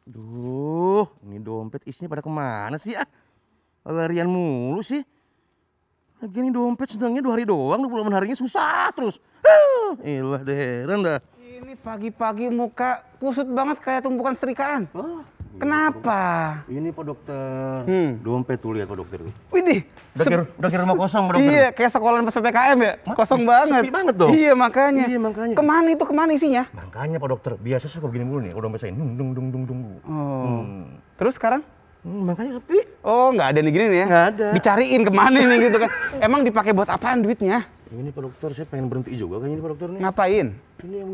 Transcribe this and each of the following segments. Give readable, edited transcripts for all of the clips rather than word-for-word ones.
Duh, ini dompet isinya pada kemana sih ya? Larian mulu sih. Lagi ini dompet sedangnya 2 hari doang, 28 harinya susah terus. Ilah deh, heran dah. Ini pagi-pagi muka kusut banget kayak tumpukan setrikaan. Kenapa? Ini Pak Dokter. Dompet tuh, lihat Pak Dokter. Widih, udah kira rumah kosong Pak Dokter. Iya, kayak sekolah pas PPKM ya. Kosong banget. Sepi banget dong. Iya, makanya. Iya, makanya. Kemana isinya? Makanya Pak Dokter, biasa suka begini mulu nih, kalau dompet saya dung. Oh. Terus sekarang? Makanya sepi. Oh, nggak ada nih gini nih ya? Nggak ada. Dicariin kemana nih gitu kan? Emang dipakai buat apaan duitnya? Ini Pak Dokter, saya pengen berhenti juga kayaknya ini Pak Dokter nih. Ngapain? Ini yang...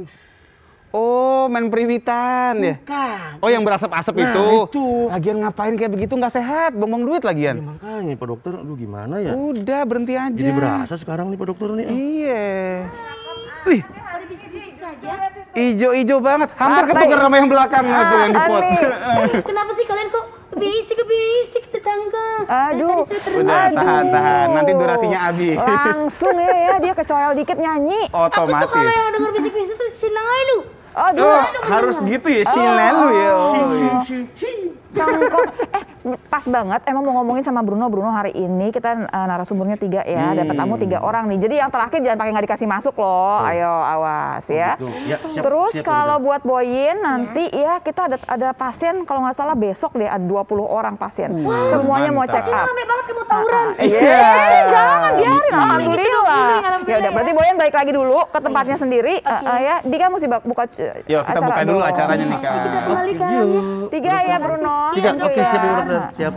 Oh, main priwitan ya? Bukan. Oh, yang berasap-asap Nah, itu. itu. Lagian ngapain kayak begitu nggak sehat, buang duit lagian. Ya, makanya Pak Dokter, aduh gimana ya? Udah, berhenti aja. Jadi berasa sekarang nih Pak Dokter nih. Iya. Wih, ijo-ijo banget. Hampir ketukar sama yang belakang tuh yang di pot. Kenapa sih kalian kok berisik tetangga? Aduh. Udah, tahan. Nanti durasinya habis. Langsung ya dia kecoel dikit nyanyi. Aku tuh Otomatis. kalau yang denger bisik-bisik tuh sinalu. Aduh. Harus gitu ya, Shinelu ya. Cangkok. Pas banget emang mau ngomongin sama Bruno hari ini kita narasumbernya 3 ya, dapat tamu 3 orang nih. Jadi yang terakhir jangan pakai nggak dikasih masuk loh. Ayo awas ya. Gitu. Ya, siap, Terus siap, kalau buat Boyin nanti ya kita ada pasien kalau nggak salah besok deh ada 20 orang pasien. Semuanya mau check up. Rame banget kamu tawuran. Iya, jangan biarin. Alhamdulillah. Ya udah berarti Boyin balik lagi dulu ke tempatnya sendiri. Ya, Dika mesti buka. Yuk kita buka dulu acaranya nih Kak. Kita kembali ke alamnya. 3 ya Bruno. 3, oke siap Pak Dokter, siap.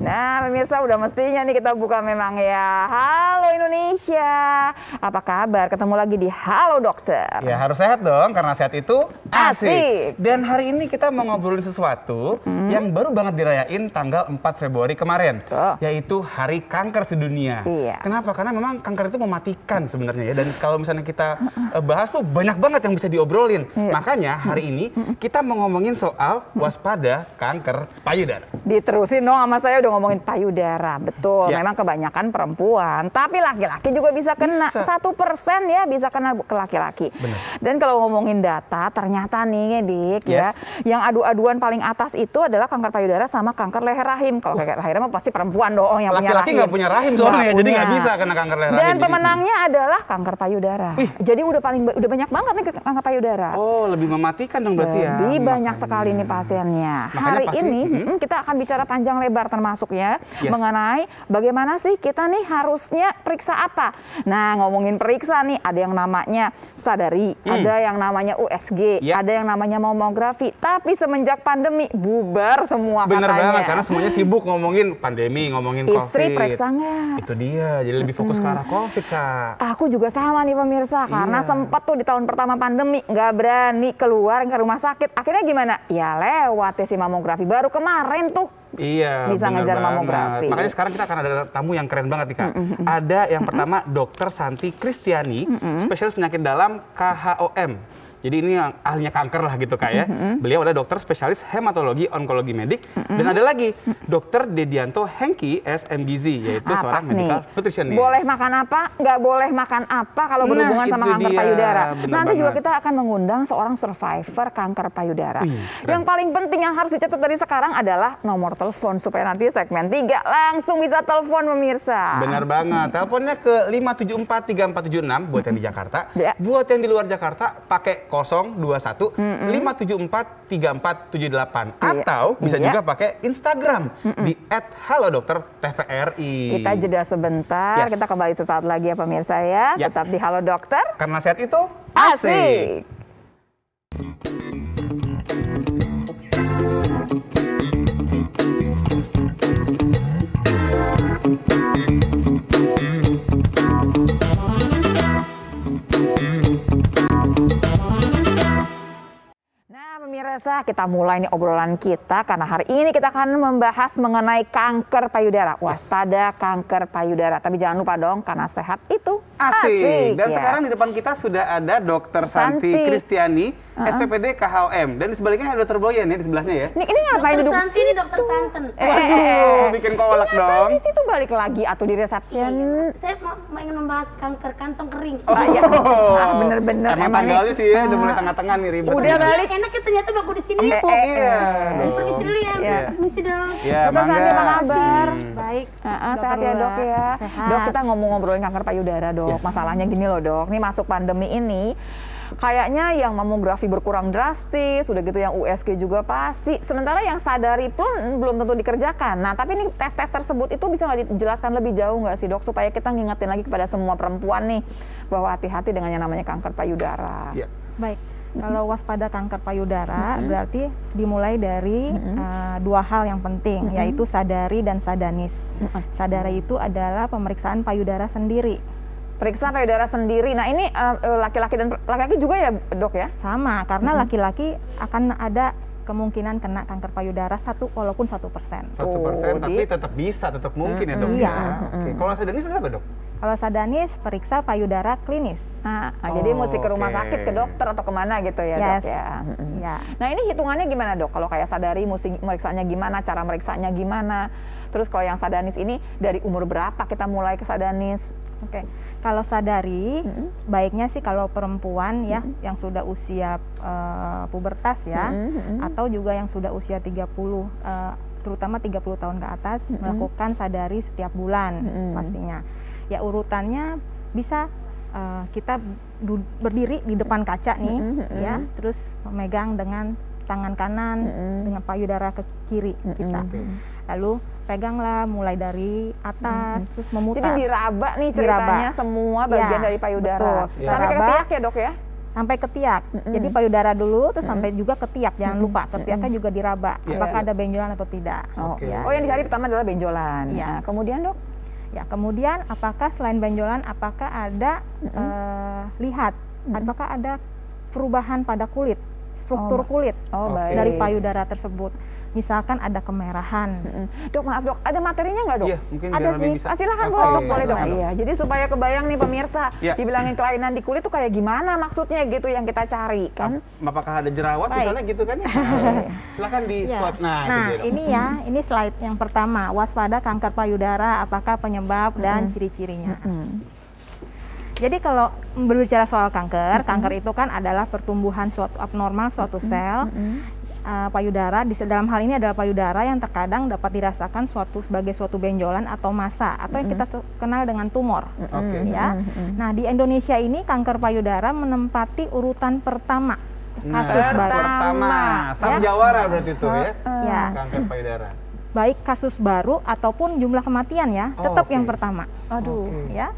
Nah, pemirsa udah mestinya nih kita buka memang ya. Halo Indonesia. Apa kabar? Ketemu lagi di Halo Dokter. Ya harus sehat dong, karena sehat itu Asik. asik. Dan hari ini kita mau ngobrolin sesuatu yang baru banget dirayain tanggal 4 Februari kemarin. Tuh. Yaitu Hari Kanker Sedunia. Iya. Kenapa? Karena memang kanker itu mematikan sebenarnya ya. Dan kalau misalnya kita bahas tuh banyak banget yang bisa diobrolin. Iya. Makanya hari ini kita mau ngomongin soal waspada kanker payudara. Diterusin dong sama saya udah ngomongin payudara. Betul, Ya. memang kebanyakan perempuan. Tapi laki-laki juga bisa kena. Bisa. 1% ya bisa kena ke laki-laki. Benar. Dan kalau ngomongin data, ternyata nih Dik ya, yang adu-aduan paling atas itu adalah kanker payudara sama kanker leher rahim. Kalau kanker leher rahim pasti perempuan dong yang punya rahim. Laki-laki nggak punya rahim soalnya, Nggak jadi punya. nggak bisa kena kanker leher rahim. Dan Jadi- pemenangnya adalah kanker payudara. Jadi udah banyak banget nih kanker payudara. Oh, lebih mematikan dong berarti ya. Lebih banyak Makanya. sekali nih pasiennya. Makanya Hari pasti, ini kita akan bicara panjang lebar termasuk ya mengenai bagaimana sih kita nih harusnya periksa apa. Nah, ngomongin periksa nih ada yang namanya sadari, ada yang namanya USG, Ya. ada yang namanya mamografi. Tapi semenjak pandemi bubar semua Bener katanya. banget, karena semuanya sibuk ngomongin pandemi, ngomongin Istri COVID. periksa nggak? Itu dia, jadi lebih fokus ke arah COVID, Kak. Aku juga sama nih pemirsa, karena Iya. sempat tuh di tahun pertama pandemi nggak berani keluar ke rumah sakit. Akhirnya gimana? Ya lewat tes mamografi. Baru kemarin tuh Iya, bisa bener ngejar banget. mamografi. Makanya sekarang kita akan ada tamu yang keren banget nih, Kak. Ada yang pertama Dr. Santi Kristiani, spesialis penyakit dalam KHOM. Jadi ini yang ahlinya kanker lah gitu Kak ya. Beliau adalah dokter spesialis hematologi onkologi medik. Dan ada lagi Dr. Dedianto Hengki SMGZ, yaitu seorang Pas nih. medical nutritionist. Boleh makan apa, nggak boleh makan apa kalau Nah, berhubungan sama itu kanker dia. payudara. Bener Nanti juga banget. kita akan mengundang seorang survivor kanker payudara. Wih, keren. Yang paling penting yang harus dicatat dari sekarang adalah nomor telepon supaya nanti segmen 3 langsung bisa telepon pemirsa. Benar banget. Teleponnya ke 5743476 buat yang di Jakarta. Ya. Buat yang di luar Jakarta pakai 021 5743478 Iya. atau bisa Iya. juga pakai Instagram di @halodokter_tvri. Kita jeda sebentar, Yes. kita kembali sesaat lagi ya pemirsa ya. Ya. Tetap di Halo Dokter. Karena sehat itu Asik. Nah pemirsa, kita mulai nih obrolan kita karena hari ini kita akan membahas mengenai kanker payudara. Waspada kanker payudara. Tapi jangan lupa dong, karena sehat itu Asik. Dan ya. sekarang di depan kita sudah ada Dr. Santi Kristiani, SPPD KHOM. Dan di sebaliknya ada Dr. Boyan ya di sebelahnya ya. Ini ngapain Dokter duduk Santi ini dokter santen. Aduh, bikin kolak Ini ngapain dong. di situ balik lagi atau di reception? Saya mau ingin membahas kanker kantong kering. Ya. Bener-bener Emang emang nih. tanggalnya sih ya, udah mulai tengah-tengah nih ribet. Udah nih. balik. Enak ya ternyata baku di sini. Iya. Permisi dulu ya. Iya. Permisi dong. Ya, Dokter Santi apa kabar? Baik. Sehat ya dok ya. Sehat. Dok, kita ngobrolin kanker payudara dok. Masalahnya gini loh dok, nih masuk pandemi ini kayaknya yang mamografi berkurang drastis, udah gitu yang USG juga pasti. Sementara yang sadari pun belum tentu dikerjakan. Nah tapi ini tes-tes tersebut itu bisa nggak dijelaskan lebih jauh nggak sih dok? Supaya kita ngingetin lagi kepada semua perempuan nih bahwa hati-hati dengan yang namanya kanker payudara. Iya. Baik, kalau waspada kanker payudara berarti dimulai dari dua hal yang penting, yaitu sadari dan sadanis. Sadari itu adalah pemeriksaan payudara sendiri. Periksa payudara sendiri. Nah ini laki-laki dan laki-laki juga ya dok ya? Sama, karena laki-laki akan ada kemungkinan kena kanker payudara walaupun 1%. 1%, Oh, tapi tetap bisa, tetap mungkin ya dok. Iya. Ya. Oke. Kalau sadanis apa dok? Kalau sadanis, periksa payudara klinis. Jadi mesti ke rumah oke. sakit, ke dokter atau kemana gitu ya dok Yes. ya? Ya. Nah ini hitungannya gimana dok? Kalau kayak sadari mesti meriksanya gimana, cara meriksanya gimana? Terus kalau yang sadanis ini dari umur berapa kita mulai ke sadanis? Oke, kalau sadari, baiknya sih kalau perempuan ya yang sudah usia pubertas ya, atau juga yang sudah usia 30, terutama 30 tahun ke atas, melakukan sadari setiap bulan pastinya. Ya urutannya bisa kita berdiri di depan kaca nih, ya, terus memegang dengan tangan kanan dengan payudara ke kiri kita. Lalu peganglah mulai dari atas, terus memutar. Jadi diraba nih ceritanya semua bagian Ya, dari payudara. betul. Sampai ke Diraba. ketiak ya dok ya? Sampai ketiak. Jadi payudara dulu, terus sampai juga ketiak. Jangan lupa ketiaknya juga diraba. Iya. Apakah ada benjolan atau tidak? Oke. Ya. Oh yang dicari pertama adalah benjolan. Iya. Nah, kemudian dok? Ya, kemudian apakah selain benjolan, apakah ada lihat, apakah ada perubahan pada kulit, struktur kulit Oh Oke. baik. dari payudara tersebut? Misalkan ada kemerahan. Dok maaf dok, ada materinya nggak dok? Iya, mungkin Ada biar lebih sih. bisa. Silakan Oke, boleh dok. silakan, Iya, jadi supaya kebayang nih pemirsa, Iya. dibilangin kelainan di kulit tuh kayak gimana maksudnya gitu yang kita cari kan? Apakah ada jerawat Baik. misalnya gitu kan ya? Silakan di Ya. swab. Nah, itu Nah, dia, dok. ini ya, ini slide yang pertama, waspada kanker payudara, apakah penyebab dan ciri-cirinya. Jadi kalau berbicara soal kanker, kanker itu kan adalah pertumbuhan suatu abnormal suatu sel payudara. Dalam hal ini adalah payudara yang terkadang dapat dirasakan sebagai suatu benjolan atau massa atau yang kita kenal dengan tumor. Oke. Ya. Nah, di Indonesia ini kanker payudara menempati urutan pertama kasus baru. Pertama, Sam Ya. Jawara berarti itu ya. Ya. Kanker payudara. Baik kasus baru ataupun jumlah kematian ya, Oh, tetap oke. yang pertama. Aduh. Oke. Ya.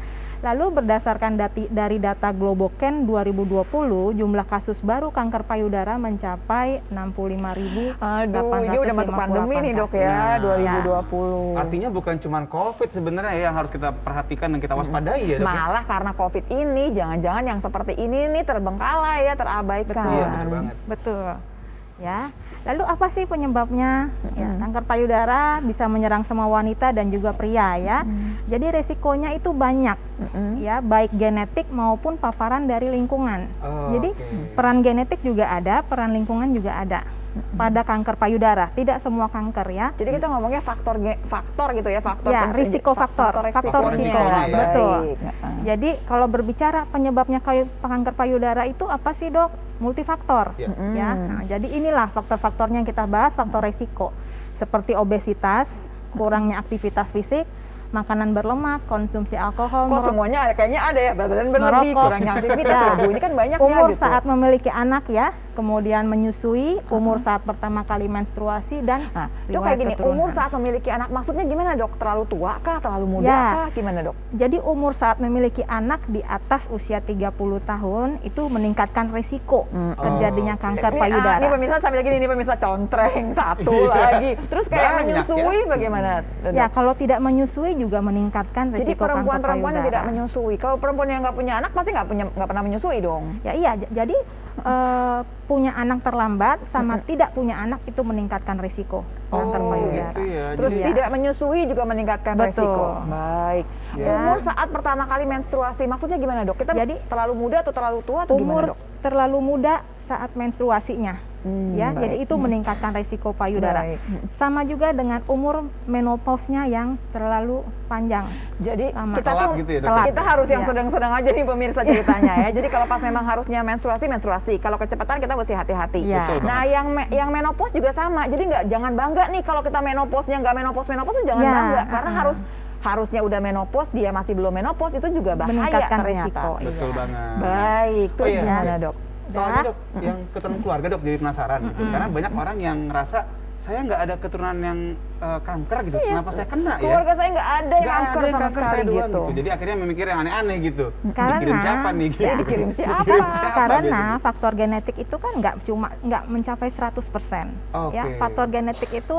Lalu berdasarkan dari data Globoken 2020, jumlah kasus baru kanker payudara mencapai 65.858 Aduh, ini udah masuk pandemi nih dok kasus. ya, Nah. 2020. Artinya bukan cuma COVID sebenarnya ya yang harus kita perhatikan dan kita waspadai ya dok. ya? Malah karena COVID ini, jangan-jangan yang seperti ini nih terbengkalai ya, terabaikan. Iya benar banget. Betul. Ya. Lalu apa sih penyebabnya? Ya, kanker payudara bisa menyerang semua wanita dan juga pria ya. Jadi resikonya itu banyak ya, baik genetik maupun paparan dari lingkungan. Oh, Jadi oke. peran genetik juga ada, peran lingkungan juga ada. Pada kanker payudara, tidak semua kanker ya. Jadi kita ngomongnya faktor gitu ya, faktor Ya, penci- risiko faktor risikonya. risikonya. Baik. Betul. Jadi kalau berbicara penyebabnya kanker payudara itu apa sih dok? Multifaktor. Ya. Ya. Nah, jadi inilah faktor-faktornya yang kita bahas, faktor risiko seperti obesitas, kurangnya aktivitas fisik, makanan berlemak, konsumsi alkohol, Kok semuanya kayaknya ada ya, badan berlebih, merokok. kurangnya aktivitas, Ya. Bu, ini kan banyak umur ya gitu. saat memiliki anak ya, kemudian menyusui, umur saat pertama kali menstruasi, dan Nah, dok riwayat kayak gini, keturunan. umur saat memiliki anak, maksudnya gimana dok? Terlalu tua kah? Terlalu muda Ya. kah? Gimana dok? Jadi umur saat memiliki anak di atas usia 30 tahun itu meningkatkan risiko terjadinya kanker payudara. Ini pemirsa sambil gini, ini pemirsa contreng satu lagi. Terus kayak Banyak, menyusui bagaimana? Dok? Ya, kalau tidak menyusui juga meningkatkan Jadi risiko kanker perempuan-perempuan yang tidak payudara. menyusui. Kalau perempuan yang nggak punya anak pasti nggak pernah menyusui dong. Ya iya, jadi punya anak terlambat sama tidak punya anak itu meningkatkan risiko kanker payudara. Gitu ya. Terus Jadi tidak menyusui juga meningkatkan Betul. resiko. Baik. Ya. Umur saat pertama kali menstruasi, maksudnya gimana dok? Kita Jadi, terlalu muda atau terlalu tua atau gimana Umur dok? terlalu muda saat menstruasinya. Ya, baik. jadi itu meningkatkan risiko payudara. Baik. Sama juga dengan umur menopausnya yang terlalu panjang. Jadi Sama. kita Telat tuh gitu ya, Dok? Telat. kita harus yang Iya. sedang-sedang aja nih pemirsa ceritanya ya. Jadi kalau pas memang harusnya menstruasi. Kalau kecepatan kita mesti hati-hati. Iya. Betul Nah, yang menopause juga sama. Jadi jangan bangga nih kalau kita menopausnya nggak menopause jangan Ya, bangga karena harusnya udah menopause, dia masih belum menopause itu juga bahaya Meningkatkan ternyata. risiko. betul banget. Baik, terus iya. gimana dok? Soalnya dok, yang keturunan keluarga dok jadi penasaran gitu. Karena banyak orang yang ngerasa saya nggak ada keturunan yang kanker gitu. Kenapa saya kena ya? Keluarga saya nggak ada yang Nggak kanker ada yang sama kanker, sekali saya doang gitu. gitu. Jadi akhirnya memikir yang aneh-aneh gitu. Karena- dikirim siapa nih? Gitu. Ya, dikirim siapa? Dikirim siapa Karena biasanya? faktor genetik itu kan nggak mencapai 100%. Oke. Ya, faktor genetik itu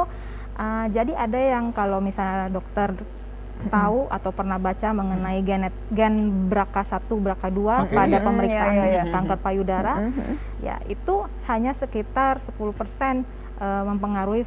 jadi ada yang kalau misalnya dokter tahu atau pernah baca mengenai gen BRCA1, BRCA2 Oke, pada iya. pemeriksaan Iya, iya. kanker payudara, ya itu hanya sekitar 10% mempengaruhi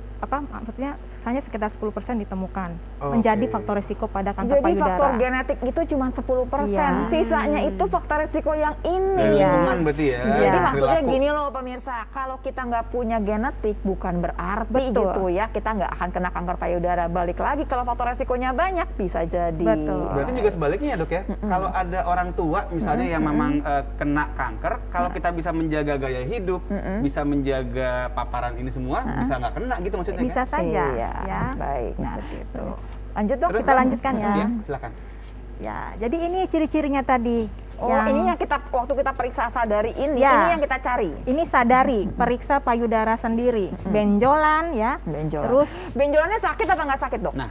maksudnya hanya sekitar 10% ditemukan Oke. menjadi faktor risiko pada kanker Jadi payudara. faktor genetik itu cuma 10%, Iya. sisanya itu faktor risiko yang ini. Dari Iya. lingkungan berarti ya. Jadi Iya. maksudnya Perilaku. gini loh pemirsa, kalau kita nggak punya genetik bukan berarti Betul. gitu ya kita nggak akan kena kanker payudara. Balik lagi kalau faktor resikonya banyak bisa jadi. Betul. Berarti juga sebaliknya ya dok ya, kalau ada orang tua misalnya yang memang kena kanker, kalau kita bisa menjaga gaya hidup, bisa menjaga paparan ini semua, bisa nggak kena gitu maksudnya Bisa kan? saja, Iya, ya. baik. Nah, Begitu. lanjut dok. Terus, Kita Dok? lanjutkan ya. Iya, silakan. Ya, jadi ini ciri-cirinya tadi. Oh, ini yang kita waktu kita periksa sadari ini Ya. yang kita cari. Ini sadari, periksa payudara sendiri, benjolan ya. Benjolan. Terus Benjolannya sakit apa nggak sakit dok? Nah,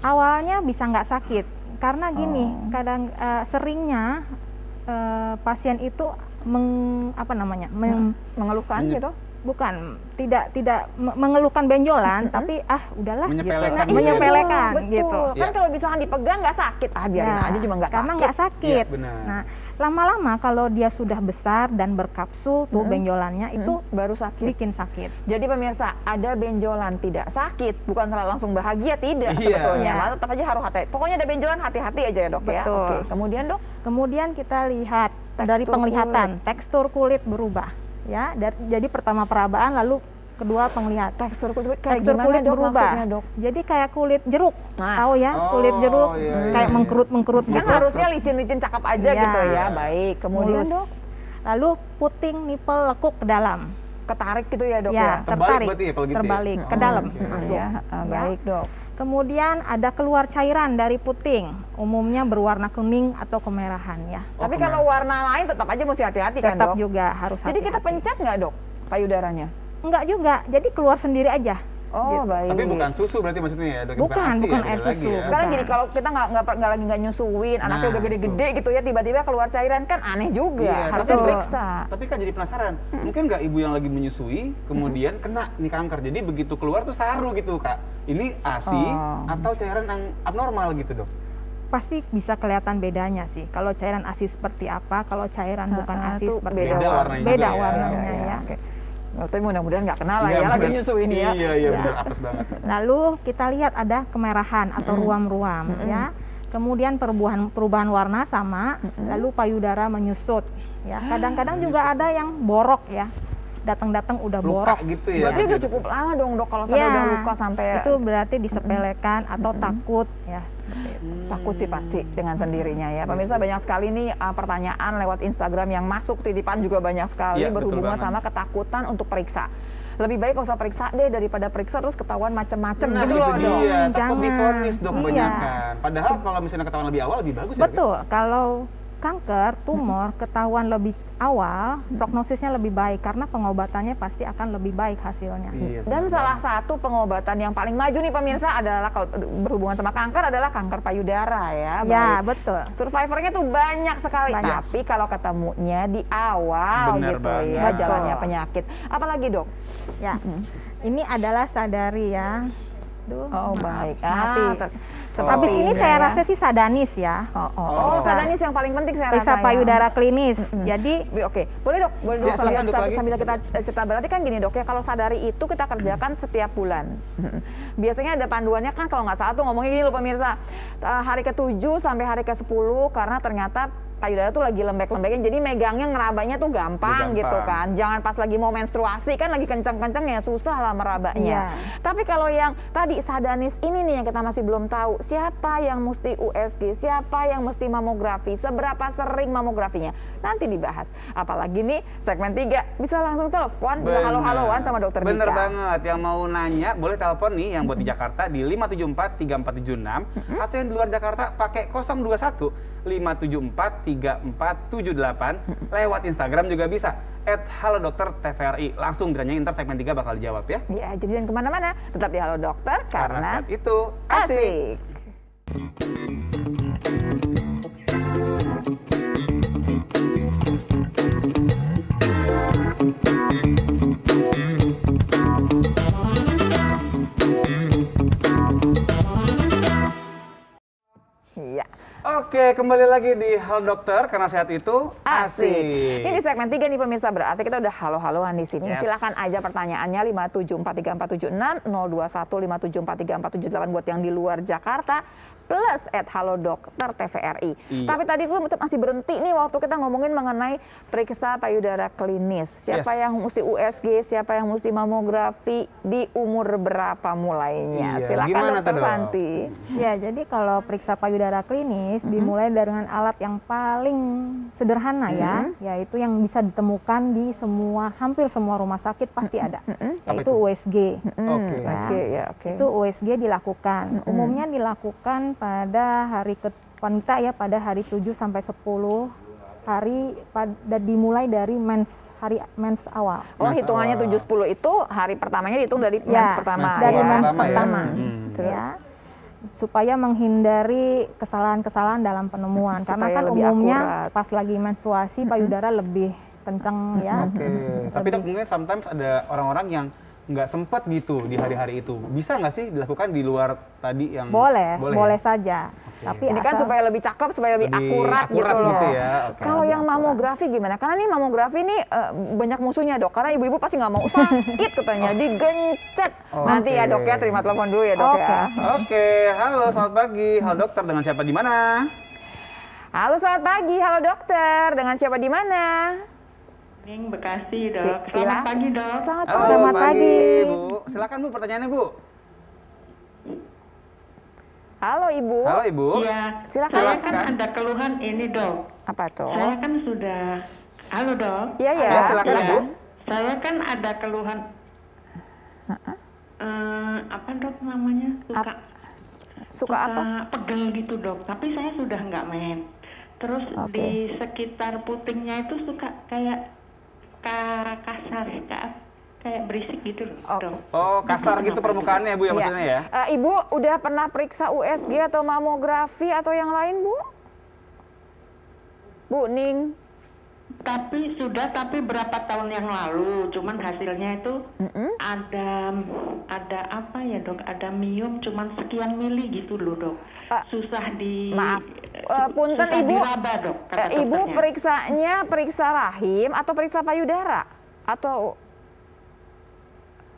awalnya bisa nggak sakit karena gini, kadang seringnya pasien itu Mengeluhkan gitu? bukan tidak mengeluhkan benjolan, tapi udahlah Menyepelekan gitu. gitu ya, Menyepelekan Betul. gitu. Kan Iya. kalau misalkan dipegang nggak sakit, biarin Ya, aja cuma nggak sakit. karena nggak sakit. Iya, benar. Nah, lama-lama kalau dia sudah besar dan berkapsul tuh benjolannya itu baru sakit. bikin sakit. Jadi pemirsa, ada benjolan tidak sakit, bukan langsung bahagia, tidak Iya. sebetulnya. Iya. Tetap aja harus hati. Pokoknya ada benjolan hati-hati aja ya dok ya. Betul. Oke. Kemudian dok, Kemudian kita lihat dari Tekstur penglihatan, tekstur kulit berubah, ya. Jadi pertama perabaan, lalu kedua penglihatan. tekstur kulit kayak Tekstur gimana kulit dok berubah. maksudnya dok? Jadi kayak kulit jeruk, Nah. tahu ya? Oh, Kulit jeruk iya, kayak iya. mengkerut-mengkerut Kan gitu. harusnya licin-licin cakep aja Iya. gitu ya. Baik. Kemudian Mulus. dok, Lalu puting nipel lekuk ke dalam. ketarik gitu ya dok Ya, ya. Terbalik tertarik, berarti ya kalau gitu ya? terbalik ke Oh, dalam oke. masuk. Ya, baik dok. Kemudian ada keluar cairan dari puting, umumnya berwarna kuning atau kemerahan ya. Tapi kemana? kalau warna lain tetap aja mesti hati-hati kan Tetap dok? juga harus Jadi kita hati-hati. pencet nggak dok payudaranya? Enggak juga, jadi keluar sendiri aja. Oh Gitu. baik. Tapi bukan susu berarti maksudnya ya dok? Bukan, ASI bukan ya, air beda lagi susu. ya. Sekarang Bukan. gini, kalau kita nggak nyusuin, anaknya Nah, udah gede-gede gitu ya, tiba-tiba keluar cairan kan aneh juga. Iya, Harus tapi- diperiksa. Tapi kan jadi penasaran, mungkin nggak ibu yang lagi menyusui kemudian kena nih kanker, jadi begitu keluar tuh saru gitu kak. Ini ASI Oh. atau cairan yang abnormal gitu dok? Pasti bisa kelihatan bedanya sih. Kalau cairan ASI seperti apa, kalau cairan bukan ASI itu seperti beda apa. warnanya juga Beda ya. warnanya ya. Oke. Oh, tapi mudah-mudahan nggak kena lah Iya, ya, lagi bener. nyusuin ya. Iya, Ya. betul, apes banget. Lalu kita lihat ada kemerahan atau ruam-ruam ya. Kemudian perubahan warna sama, lalu payudara menyusut. Ya, kadang-kadang juga ada yang borok ya. Datang-datang udah Luka borok. gitu ya? Berarti udah cukup lama dong dok kalau sampai Ya, udah luka sampai itu berarti disepelekan atau takut ya. takut sih pasti dengan sendirinya ya. Pemirsa banyak sekali nih pertanyaan lewat Instagram yang masuk, titipan juga banyak sekali Iya, betul berhubungan banget. sama ketakutan untuk periksa. Lebih baik nggak usah periksa deh daripada periksa terus ketahuan macem-macem Nah, gitu itu loh dok. dia, takut Jangan. divonis dok Iya. kebanyakan. Padahal kalau misalnya ketahuan lebih awal lebih bagus ya dok? Betul, kalau kanker, tumor ketahuan lebih awal, prognosisnya lebih baik karena pengobatannya pasti akan lebih baik hasilnya. Iya, Dan benar salah banget. satu pengobatan yang paling maju nih pemirsa adalah kalau berhubungan sama kanker adalah kanker payudara ya. Ya, Baik. betul. Survivornya tuh banyak sekali, Banyak. tapi kalau ketemunya di awal Bener gitu banget. ya Betul. jalannya penyakit. Apalagi dok? Ya. Ini adalah sadari ya. Duh, Oh, baik. mati. Seperti Habis ini ya. saya rasa sih sadanis ya. Oh, sadanis yang paling penting saya Periksa rasa. payudara klinis. Jadi Oke, boleh dok, boleh dok. Ya, silakan, dok, lagi. Sambil kita cerita, berarti kan gini dok ya, kalau sadari itu kita kerjakan setiap bulan. Biasanya ada panduannya kan, kalau nggak salah tuh ngomongnya gini loh pemirsa, hari ke-7 sampai hari ke-10 karena ternyata payudara tuh lagi lembek-lembeknya, jadi megangnya ngerabanya tuh gampang gitu kan. Jangan pas lagi mau menstruasi kan lagi kenceng-kencengnya, susah lah merabanya. Iya. Tapi kalau yang tadi sadanis ini nih yang kita masih belum tahu, siapa yang mesti USG, siapa yang mesti mamografi, seberapa sering mamografinya, nanti dibahas. Apalagi nih segmen 3 bisa langsung telepon, bisa halo-haloan sama dokter Bener Dika. banget, yang mau nanya boleh telepon nih yang buat di Jakarta di 574-3476 atau yang di luar Jakarta pakai 021 574-3478 lewat Instagram juga bisa @halodokter_tvri. Langsung ditanyain, ntar segmen 3 bakal dijawab ya. Ya, jadi jangan kemana-mana, tetap di Halo Dokter karena saat itu asik. Iya. Oke, kembali lagi di Halo Dokter karena sehat itu Asik. Ini di segmen 3 nih pemirsa, berarti kita udah halo-haloan di sini. Yes. Silahkan aja pertanyaannya 5743476, 02157434778 buat yang di luar Jakarta, plus @halodokter_tvri. Iya. Tapi tadi tuh masih berhenti nih waktu kita ngomongin mengenai periksa payudara klinis. Siapa Yes. yang mesti USG, siapa yang mesti mamografi, di umur berapa mulainya. Iya, Silakan gimana Dokter tuh, Dok? Santi. ya, jadi kalau periksa payudara klinis dimulai dengan alat yang paling sederhana ya, yaitu yang bisa ditemukan di hampir semua rumah sakit pasti ada, yaitu USG. Oke. Ya. USG ya, oke. Itu USG dilakukan. Umumnya dilakukan pada hari wanita ya, pada hari 7 sampai 10 hari dimulai dari hari mens awal. Oh, hitungannya 7-10 itu hari pertamanya dihitung dari mens Ya, pertama. dari ya. mens Pertama ya. pertama. Terus? Ya. Supaya menghindari kesalahan-kesalahan dalam penemuan. Karena Supaya kan lebih umumnya akurat. pas lagi menstruasi payudara lebih kencang ya. Oke. Tapi Dok, mungkin sometimes ada orang-orang yang nggak sempet gitu di hari-hari itu. Bisa nggak sih dilakukan di luar tadi yang Boleh saja. Tapi Ini kan asal- supaya lebih cakep, supaya lebih akurat gitu loh. gitu ya. Oke. Kalau yang mamografi gimana? Karena nih mamografi nih banyak musuhnya dok. Karena ibu-ibu pasti nggak mau sakit katanya, digencet. Nanti ya dok ya, terima telepon dulu ya dok ya. Oke, halo selamat pagi. Halo dokter, dengan siapa di mana? Halo selamat pagi, halo dokter. Dengan siapa di mana? Ning Bekasi, Dok. Silakan. Selamat pagi, Dok. Selamat Halo, pagi. Selamat pagi. Bu. Silakan Bu, pertanyaannya Bu. Halo ibu. Halo Ibu. Iya, Silakan. saya kan ada keluhan ini, Dok. Apa tuh? Saya kan sudah, halo, Dok. Iya ya. Ya, silakan, Iya. Bu. Saya kan ada keluhan, apa Dok namanya? Suka apa? Pegel gitu, Dok. Tapi saya sudah nggak main. Terus Oke. di sekitar putingnya itu suka kayak kasar, kayak berisik gitu, Dok. Oh, kasar gitu permukaannya Bu ya Iya. maksudnya ya? Ibu udah pernah periksa USG atau mamografi atau yang lain Bu? Bu Ning. Tapi berapa tahun yang lalu, cuman hasilnya itu ada apa ya Dok? Ada miom cuman sekian mili gitu loh Dok. Susah di Maaf, punten susah Ibu. diraba, Dok, kata Ibu dokternya. periksanya periksa rahim atau periksa payudara atau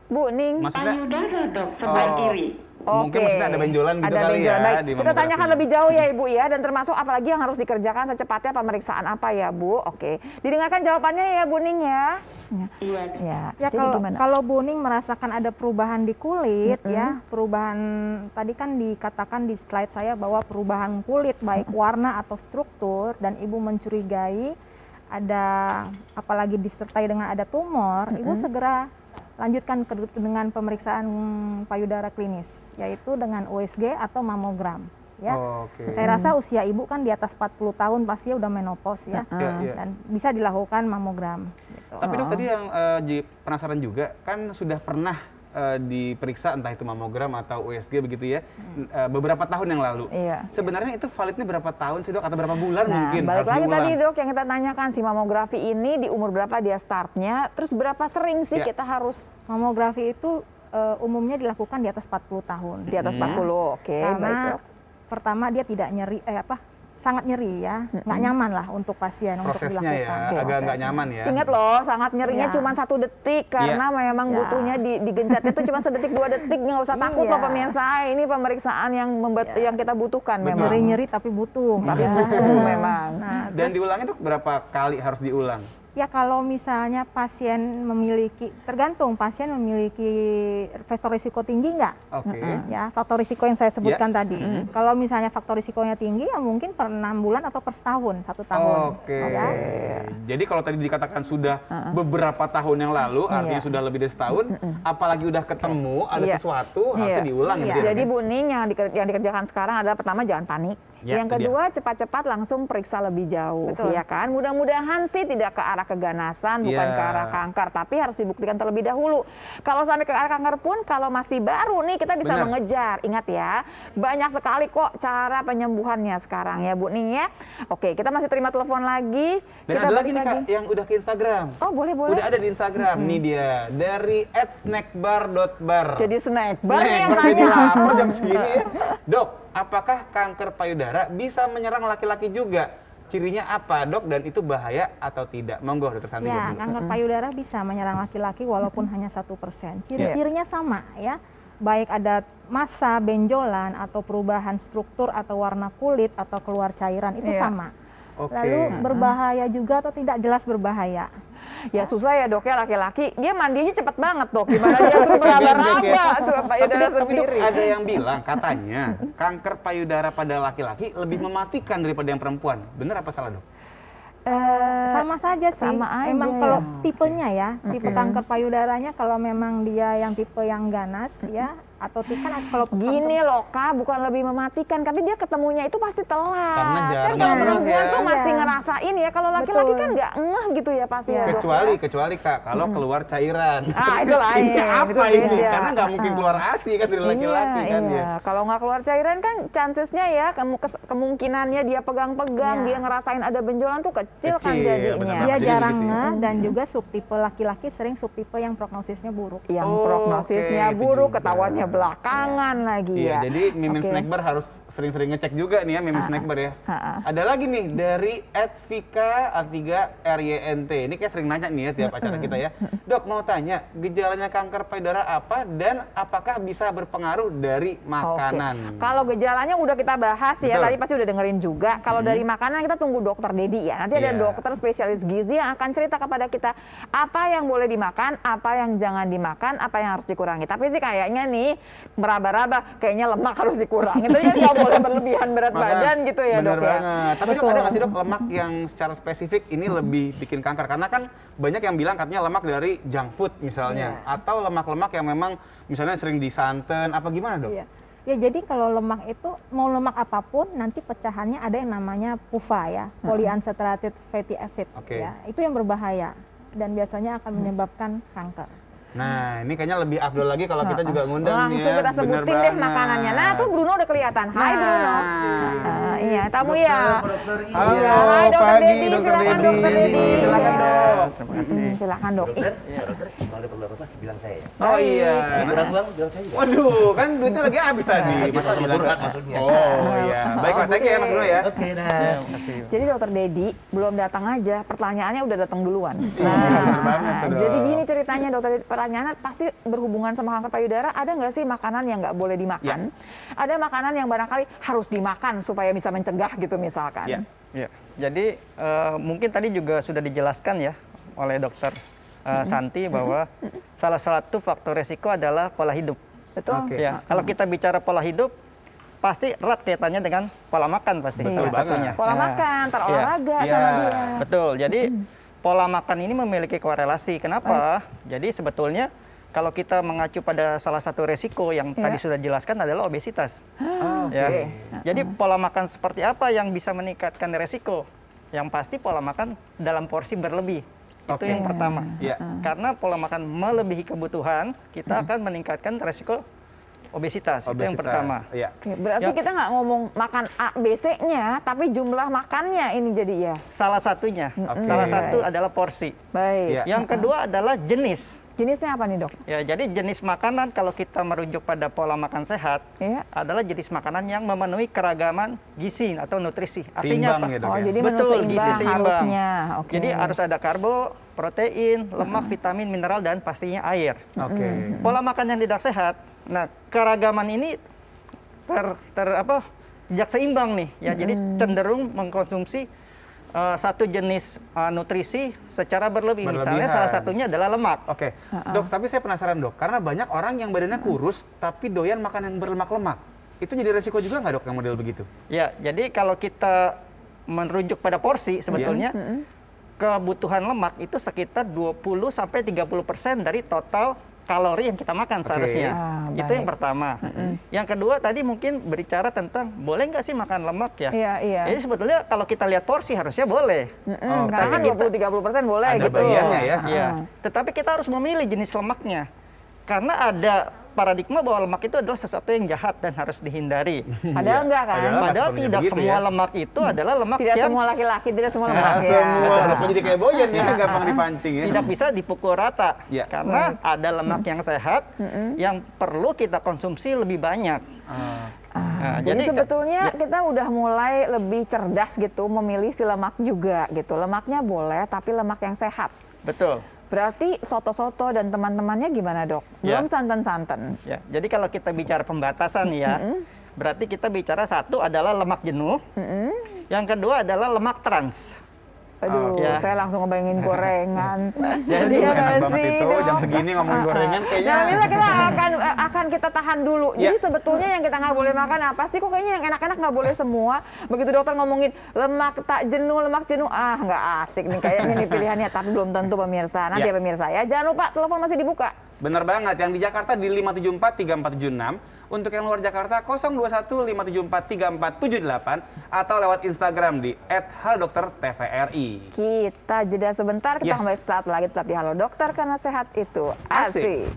Bu Ning? Maksudnya Payudara Dok, sebelah Oh. kiri. Mungkin maksudnya ada benjolan gitu Ada kali benjolan. ya Baik, di kita mamografi. tanyakan lebih jauh ya Ibu ya, dan termasuk apalagi yang harus dikerjakan secepatnya pemeriksaan apa ya Bu? Oke, didengarkan jawabannya ya Bu Ning ya. Iya. Ya, Ya, jadi gimana? kalau Bu Ning merasakan ada perubahan di kulit ya, perubahan tadi kan dikatakan di slide saya bahwa perubahan kulit baik warna atau struktur, dan Ibu mencurigai ada apalagi disertai dengan ada tumor, Ibu segera lanjutkan dengan pemeriksaan payudara klinis, yaitu dengan USG atau mamogram. Ya, Oke. saya rasa usia Ibu kan di atas 40 tahun pasti udah menopause ya, Iya, iya. dan bisa dilakukan mamogram. Gitu. Tapi Dok tadi yang penasaran juga, kan sudah pernah diperiksa entah itu mamogram atau USG begitu ya, beberapa tahun yang lalu. Iya. Sebenarnya itu validnya berapa tahun sih Dok? Atau berapa bulan Nah, mungkin balik harus lagi diulang? tadi Dok yang kita tanyakan, si mamografi ini di umur berapa dia startnya, terus berapa sering sih Ya. kita harus Mamografi itu umumnya dilakukan di atas 40 tahun. Di atas 40, oke. Baik, Karena Dok. pertama dia tidak nyeri, sangat nyeri ya, nggak nyaman lah untuk pasien untuk Prosesnya dilakukan. ya, agak nggak prosesnya. nyaman ya. Ingat loh, sangat nyerinya Iya. cuma 1 detik karena memang Ya. butuhnya digencatnya itu cuma sedetik 2 detik. Nggak usah takut Iya. loh pemirsa, ini pemeriksaan yang yang kita butuhkan memang. Nyeri-nyeri tapi butuh. Tapi ya. butuh memang. Nah, Dan terus, diulangi tuh berapa kali harus diulang? ya kalau misalnya pasien memiliki, tergantung pasien memiliki faktor risiko tinggi nggak? Oke. Ya, faktor risiko yang saya sebutkan tadi. Kalau misalnya faktor risikonya tinggi, ya mungkin per 6 bulan atau per setahun, 1 tahun. Oke. Ya. Jadi kalau tadi dikatakan sudah beberapa tahun yang lalu, artinya sudah lebih dari setahun, apalagi udah ketemu ada Iya. sesuatu, harusnya Iya. diulang gitu ya. Jadi Bu Ning yang dikerjakan sekarang adalah pertama jangan panik. Ya, Yang itu dia. kedua cepat-cepat langsung periksa lebih jauh, Betul. ya kan? Mudah-mudahan sih tidak ke arah keganasan, bukan Ya. ke arah kanker, tapi harus dibuktikan terlebih dahulu. Kalau sampai ke arah kanker pun, kalau masih baru nih kita bisa Benar. mengejar. Ingat ya, banyak sekali kok cara penyembuhannya sekarang ya Bu Ning ya. Oke, kita masih terima telepon lagi. Dan Kita ada lagi balik nih Kak, yang udah ke Instagram. Oh boleh. Udah ada di Instagram, nih dia. Dari @snackbar.bar. Jadi snack bar nih yang Snack bar, jadi nanya. lapar jam segini ya. Dok, apakah kanker payudara bisa menyerang laki-laki juga? Cirinya apa dok dan itu bahaya atau tidak? Monggo dokter Santi. Ya, dulu. kanker payudara bisa menyerang laki-laki walaupun hanya 1%. Iya. Ciri-cirinya sama ya, baik ada massa, benjolan, atau perubahan struktur atau warna kulit atau keluar cairan itu Iya. sama. Oke. Lalu berbahaya juga atau tidak, jelas berbahaya. Ya susah ya dok ya laki-laki, dia mandinya cepet banget dok. Gimana dia suruh meraba-raba supaya payudara Tapi dok, sendiri. ada yang bilang katanya kanker payudara pada laki-laki lebih mematikan daripada yang perempuan. Benar apa salah dok? Sama saja sih. sama aja Emang ya. kalau tipenya ya, tipe kanker payudaranya kalau memang dia yang tipe yang ganas ya, atau kan kalau Gini loh Kak, bukan lebih mematikan, tapi dia ketemunya itu pasti telat. Karena jarang kan kalau ngeh perempuan ya. tuh masih Iya. ngerasain ya, kalau laki-laki Betul. kan nggak ngeh gitu ya pasti ya. Dok. Kecuali Kak, kalau keluar cairan. Ah, itu lain, Ini apa itu ini? beda. Karena nggak mungkin keluar ASI kan dari laki-laki kan iya. ya. Kalau nggak keluar cairan kan chancesnya ya, kemungkinannya dia pegang-pegang, Iya. dia ngerasain ada benjolan tuh kecil kan Kecil, jadinya. benar. dia Jadi jarang begitu ya. ngeh dan juga subtipe laki-laki sering subtipe yang prognosisnya buruk. Yang Oh, prognosisnya oke, itu buruk, juga. ketahuannya belakangan lagi Iya, ya. jadi Mimin Oke. Snackbar harus sering-sering ngecek juga nih ya, Mimin Snackbar ya. Ada lagi nih dari @vika3rynt. Ini kayak sering nanya nih ya tiap acara kita ya. Dok, mau tanya, gejalanya kanker payudara apa dan apakah bisa berpengaruh dari makanan? Oke. Kalau gejalanya udah kita bahas ya, Betul. tadi pasti udah dengerin juga. Kalau dari makanan kita tunggu dokter Dedi ya. Nanti ada Iya. dokter spesialis gizi yang akan cerita kepada kita apa yang boleh dimakan, apa yang jangan dimakan, apa yang harus dikurangi. Tapi sih kayaknya nih meraba-raba, kayaknya lemak harus dikurangi. Tapi kan nggak boleh berlebihan berat badan gitu ya Bener dok ya. banget. Tapi dok, ada nggak sih dok lemak yang secara spesifik ini lebih bikin kanker? Karena kan banyak yang bilang katanya lemak dari junk food misalnya. Atau lemak-lemak yang memang misalnya sering disanten, apa gimana dok? Iya. Ya jadi kalau lemak itu mau lemak apapun nanti pecahannya ada yang namanya PUFA ya, polyunsaturated fatty acid. Oke. Ya, itu yang berbahaya dan biasanya akan menyebabkan kanker. Nah, ini kayaknya lebih afdol lagi kalau kita juga ngundang nih Langsung ya. kita Bener sebutin deh banget. makanannya. Nah tuh Bruno udah kelihatan. Hai Nah. Bruno. Iya tamu ya. Halo, Hai, Dokter pagi Dedi. Dokter Silakan, Dedi. Dokter Dedi. Silakan dok. Terima kasih. Silakan dok. Ih, Iya, dokter. Kalau ada perlu apa bilang saya ya. Oh iya. Kurang uang bilang saya juga. Waduh, kan duitnya lagi habis tadi. Dia Mas selalu bilang. curhat maksudnya. Oh iya. Baiklah, thank you ya Mas Bruno ya. Oke dah. Jadi dokter Dedi belum datang aja, pertanyaannya udah datang duluan. bener banget tuh, Dok. Jadi gini ceritanya dokter Dedi, pertanyaannya pasti berhubungan sama kanker payudara. Ada nggak sih makanan yang nggak boleh dimakan? Ada makanan yang barangkali harus dimakan supaya bisa mencegah gitu misalkan. Iya. Ya, jadi mungkin tadi juga sudah dijelaskan ya oleh dokter Santi bahwa salah satu faktor resiko adalah pola hidup. Betul. Oke. Ya, kalau kita bicara pola hidup, pasti erat kaitannya dengan pola makan pasti. Betul salah banget. satunya. Pola Nah, makan, ntar iya. olahraga Iya. sama dia. Betul. Jadi pola makan ini memiliki korelasi. Kenapa? Jadi sebetulnya kalau kita mengacu pada salah satu resiko yang tadi sudah dijelaskan adalah obesitas. Ya. Jadi pola makan seperti apa yang bisa meningkatkan resiko? Yang pasti pola makan dalam porsi berlebih. Itu Oke. yang pertama. Iya. Karena pola makan melebihi kebutuhan, kita akan meningkatkan resiko obesitas. Itu yang pertama. Iya. Oke, berarti Ya. kita nggak ngomong makan A, B, C-nya, tapi jumlah makannya ini jadi ya. Salah satunya. Oke. Salah satu adalah porsi. Baik. Iya. Yang kedua adalah jenis. Jenisnya apa nih, Dok? Ya, jadi jenis makanan kalau kita merujuk pada pola makan sehat adalah jenis makanan yang memenuhi keragaman gizi atau nutrisi. Artinya apa? Ya, Dok, Oh, ya? jadi Betul, menu gizi seimbang. harusnya. Oke. Jadi harus ada karbo, protein, lemak, vitamin, mineral, dan pastinya air. Oke. Pola makan yang tidak sehat, nah keragaman ini tidak seimbang nih ya. Jadi cenderung mengkonsumsi satu jenis nutrisi secara berlebih. Misalnya salah satunya adalah lemak. Oke, Dok, tapi saya penasaran Dok, karena banyak orang yang badannya kurus tapi doyan makan yang berlemak-lemak. Itu jadi resiko juga nggak Dok yang model begitu? Ya, jadi kalau kita merujuk pada porsi sebetulnya kebutuhan lemak itu sekitar 20-30% dari total kalori yang kita makan seharusnya. Itu yang pertama. Yang kedua tadi mungkin berbicara tentang boleh nggak sih makan lemak ya? Iya. Jadi sebetulnya kalau kita lihat porsi harusnya boleh. Karena kan 20-30% boleh ada gitu. bagiannya ya. Iya. Tetapi kita harus memilih jenis lemaknya. Karena ada paradigma bahwa lemak itu adalah sesuatu yang jahat dan harus dihindari. Padahal enggak kan? Padahal tidak semua lemak itu adalah lemak Tidak yang semua laki-laki, tidak semua lemak. Semua lemak jadi kayak boyan ya, gampang dipancing ya. tidak bisa dipukul rata. Ya. Karena ada lemak yang sehat yang perlu kita konsumsi lebih banyak. Nah, Jadi sebetulnya kita udah mulai lebih cerdas gitu memilih si lemak juga gitu. Lemaknya boleh tapi lemak yang sehat. Betul. Berarti soto-soto dan teman-temannya gimana, Dok? Belum santan-santan. Ya, jadi kalau kita bicara pembatasan ya, berarti kita bicara satu adalah lemak jenuh, yang kedua adalah lemak trans. Aduh, saya langsung ngebayangin gorengan. Jadi ya enak nggak banget sih, itu Dok? jam segini ngomongin gorengan kayaknya. Nah, Mila, kita akan kita tahan dulu. Jadi sebetulnya yang kita nggak boleh makan apa sih? Kok kayaknya yang enak-enak nggak boleh semua. Begitu dokter ngomongin lemak lemak jenuh, nggak asik nih kayaknya nih pilihannya. Tapi belum tentu pemirsa. Nanti ya pemirsa ya. Jangan lupa telepon masih dibuka. Bener banget, yang di Jakarta di 574-3476. Untuk yang luar Jakarta 021-574-3478 atau lewat Instagram di @halodoktertvri. Kita jeda sebentar, kita kembali saat lagi tetap di Halo Dokter karena sehat itu asik.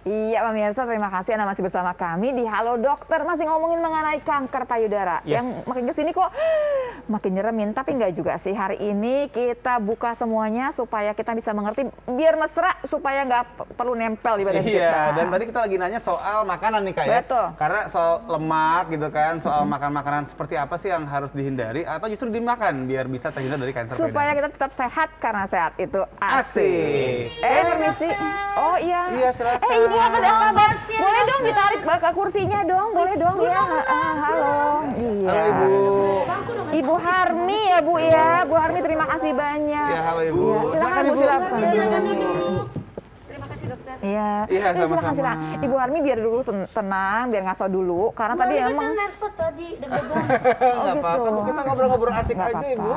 Iya pemirsa, terima kasih Anda masih bersama kami di Halo Dokter. Masih ngomongin mengenai kanker payudara. Yang makin kesini kok makin nyeremin, tapi enggak juga sih. Hari ini kita buka semuanya supaya kita bisa mengerti, biar mesra, supaya nggak perlu nempel di badan kita. Iya, dan tadi kita lagi nanya soal makanan nih Kak ya. Betul. Karena soal lemak gitu kan, soal makan makanan seperti apa sih yang harus dihindari atau justru dimakan biar bisa terhindar dari kanker payudara. Supaya kita tetap sehat, karena sehat itu asik. Permisi. Oh iya. Iya, silakan. Ibu apa kabar? Boleh dong ditarik ke kursinya dong, boleh dong ya. Halo. Iya. Halo Ibu. Ibu Harmi ya Bu ya. Bu Harmi terima kasih banyak. Ya, halo Ibu. Ya, silakan Bu, silakan. Silakan duduk. Terima kasih dokter. Iya. Iya, sama-sama. Silakan. Ibu Harmi biar dulu tenang, biar ngaso dulu karena tadi Mami emang kan nervous tadi, deg-degan. Nggak apa-apa, kita ngobrol-ngobrol asik Nggak aja Ibu.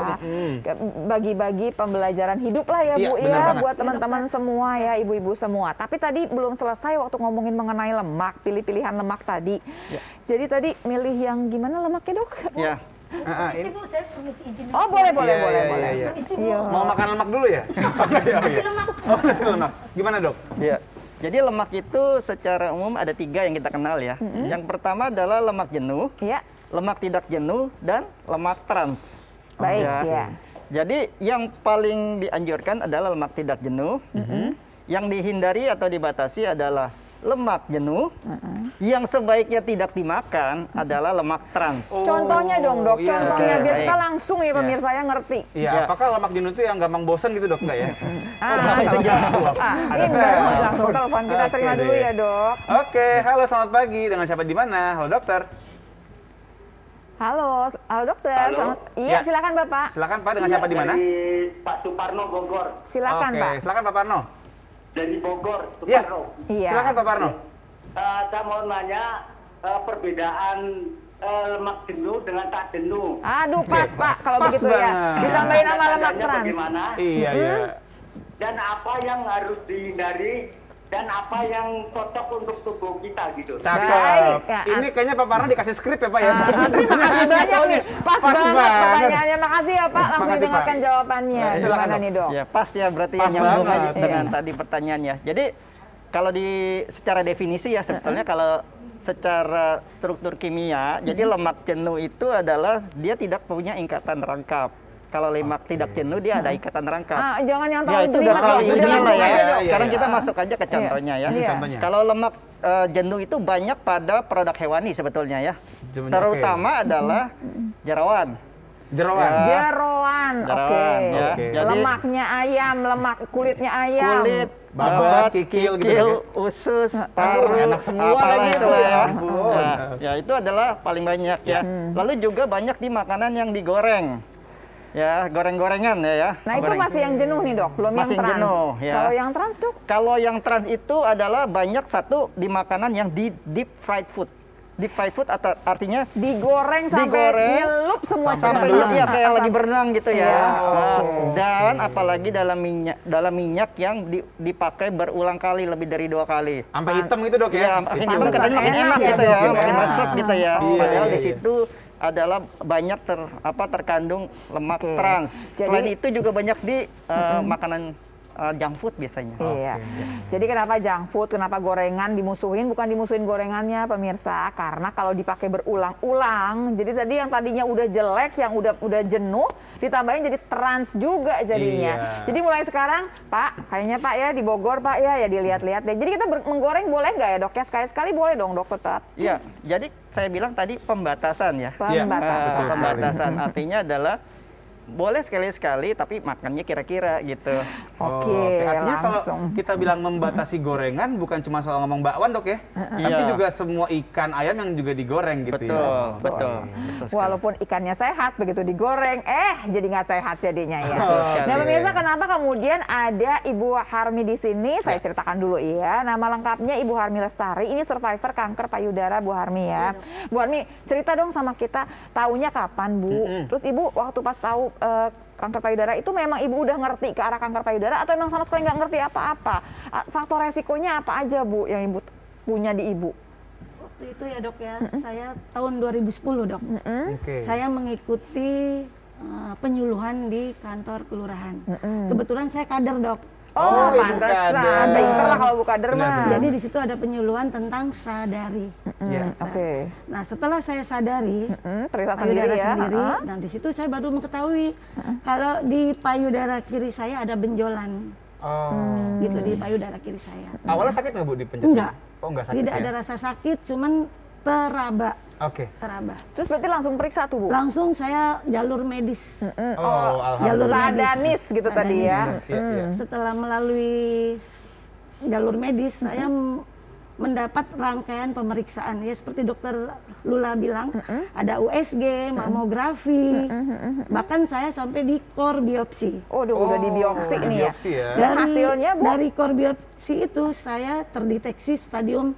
bagi-bagi pembelajaran hidup lah ya Iya, Bu benar ya banget. buat teman-teman semua ya, ibu-ibu semua. Tapi tadi belum selesai waktu ngomongin mengenai lemak, pilih-pilihan lemak tadi. Jadi tadi milih yang gimana lemaknya, Dok? Ya. Permisi Bu, saya permisi izin. Oh, boleh. Iya. Permisi Bu. Iya. Mau makan lemak dulu ya? Nasi lemak. Oh, nasi lemak. Gimana Dok? Ya. Jadi lemak itu secara umum ada 3 yang kita kenal ya. Yang pertama adalah lemak jenuh, Iya. lemak tidak jenuh, dan lemak trans. Baik, Ya. ya. Jadi yang paling dianjurkan adalah lemak tidak jenuh. Yang dihindari atau dibatasi adalah lemak jenuh. Yang sebaiknya tidak dimakan adalah lemak trans. Contohnya dong, Dok. iya. Contohnya Oke, biar baik. kita langsung ya pemirsa yang ngerti. Iya, Ya. apakah lemak jenuh itu yang gampang bosan gitu Dok? Enggak ya? Ini baru langsung telepon kita terima Oke dulu deh. ya, Dok. Oke, halo selamat pagi. Dengan siapa di mana? Halo dokter. Halo Dokter. Halo. Selamat. Iya, Ya. silakan Bapak. Silakan Pak, dengan siapa di mana? Dari Pak Suparno Bogor. Silakan, Oke, Pak. silakan Pak Parno. Dari Bogor, Iya. Suparno. Iya. Silakan Pak Parno. Saya mau nanya perbedaan lemak jenuh dengan tak jenuh. Aduh, pas Pak kalau Pas begitu ya. banget. Ditambahin sama lemak Tandanya trans. Bagaimana? Iya, iya. Dan apa yang harus dihindari dan apa yang cocok untuk tubuh kita gitu. Cakep. Ya, Ini kayaknya Pak Parno dikasih skrip ya Pak ya. Terima kasih banyak nih. Pas banget pertanyaannya. Makasih ya Pak. Langsung Makasih, didengarkan Pak. jawabannya. Silakan, Gimana Dok. nih Dok? Ya pas ya berarti Pas nyambung banget. aja dengan tadi pertanyaannya. Jadi kalau secara definisi ya sebetulnya kalau secara struktur kimia, jadi lemak jenuh itu adalah dia tidak punya ikatan rangkap. Kalau lemak tidak jenuh dia ada ikatan rangkap. Jangan yang Ya terlalu itu udah terlalu Dok. ilmiah lah ya. langsung aja, Dok. Sekarang kita masuk aja ke contohnya ya. Iya. Contohnya. Kalau lemak jenuh itu banyak pada produk hewani sebetulnya ya. Jenuhnya, Terutama adalah jeroan. Jeroan. Ya. Jeroan, oke. Jeroan, ya. Oke. Jadi Lemaknya ayam, kulitnya ayam. kulit, babat, kikil gitu, usus, paru, enak semua apalah lagi itu itu, ya. ya ampun. Nah, ya itu adalah paling banyak ya. Lalu juga banyak di makanan yang digoreng. Ya, goreng-gorengan ya. Nah itu Goreng. masih yang jenuh nih Dok, belum Masih yang trans. jenuh, ya. Kalau yang trans Dok? Kalau yang trans itu adalah banyak satu di makanan yang di deep fried food. Deep fried food artinya Digoreng sampai Digoreng, nyelup semua sampai cairan. ya kayak lagi berenang gitu ya. Iya, Nah, oke. dan apalagi dalam minyak yang dipakai berulang kali lebih dari 2 kali. Sampai hitam gitu Dok Ya, ya. makin Pantesan katanya makin enak enak ya, gitu ya, Dok, ya. makin resep gitu ya. Iya, Padahal iya, di iya. situ adalah banyak terkandung lemak Oke. trans. Jadi- Selain itu juga banyak di makanan junk food biasanya. Iya. Jadi kenapa junk food, kenapa gorengan dimusuhin? Bukan dimusuhin gorengannya pemirsa, karena kalau dipakai berulang-ulang, jadi tadi yang tadinya udah jelek, yang udah jenuh, ditambahin jadi trans juga jadinya. Iya. Jadi mulai sekarang, Pak, kayaknya Pak ya di Bogor Pak ya dilihat-lihat deh. Jadi kita menggoreng boleh nggak ya Dok? Ya sekali-sekali boleh dong Dok tetap. Iya, jadi saya bilang tadi pembatasan ya. Pembatasan. Pembatasan artinya adalah boleh sekali-sekali tapi makannya kira-kira gitu. Oke, Artinya langsung. kalau kita bilang membatasi gorengan bukan cuma soal ngomong bakwan Dok ya, tapi Iya. juga semua ikan ayam yang juga digoreng gitu Betul, ya. betul. Betul sekali. Walaupun ikannya sehat, begitu digoreng, jadi nggak sehat jadinya ya. Betul sekali. Nah pemirsa, kenapa kemudian ada Ibu Harmi di sini? Saya ceritakan dulu ya. Nama lengkapnya Ibu Harmi Lestari. Ini survivor kanker payudara Bu Harmi ya. Bu Harmi, cerita dong sama kita. Taunya kapan Bu? Terus Ibu waktu pas tahu kanker payudara itu memang Ibu udah ngerti ke arah kanker payudara atau memang sama sekali nggak ngerti apa-apa? Faktor resikonya apa aja Bu yang Ibu punya di Ibu? Waktu itu ya Dok ya, saya tahun 2010 Dok. Oke. Saya mengikuti penyuluhan di kantor kelurahan. Kebetulan saya kader Dok. Oh, Ibu pantesan. kader. Pinter lah kalau Bu kader Benar, mah. benar. Jadi di situ ada penyuluhan tentang sadari. Iya. Oke. Nah setelah saya sadari Periksa sendiri payudara ya. sendiri, dan di situ saya baru mengetahui kalau di payudara kiri saya ada benjolan, Oh. gitu di payudara kiri saya. Awalnya sakit nggak Bu di pencet? Enggak. Oh nggak sakit Tidak ya? ada rasa sakit, cuman teraba. Oke. Teraba. Terus berarti langsung periksa tuh Bu? Langsung saya jalur medis. Oh, Jalur alhamdulillah. Sadanis gitu tadi ya. Iya, iya. Setelah melalui jalur medis, saya mendapat rangkaian pemeriksaan ya seperti dokter Lula bilang, ada USG, mamografi, bahkan saya sampai di core biopsi. Oh, udah di biopsi di nih ya. biopsi ya. Dan hasilnya Bu? Dari core biopsi itu saya terdeteksi stadium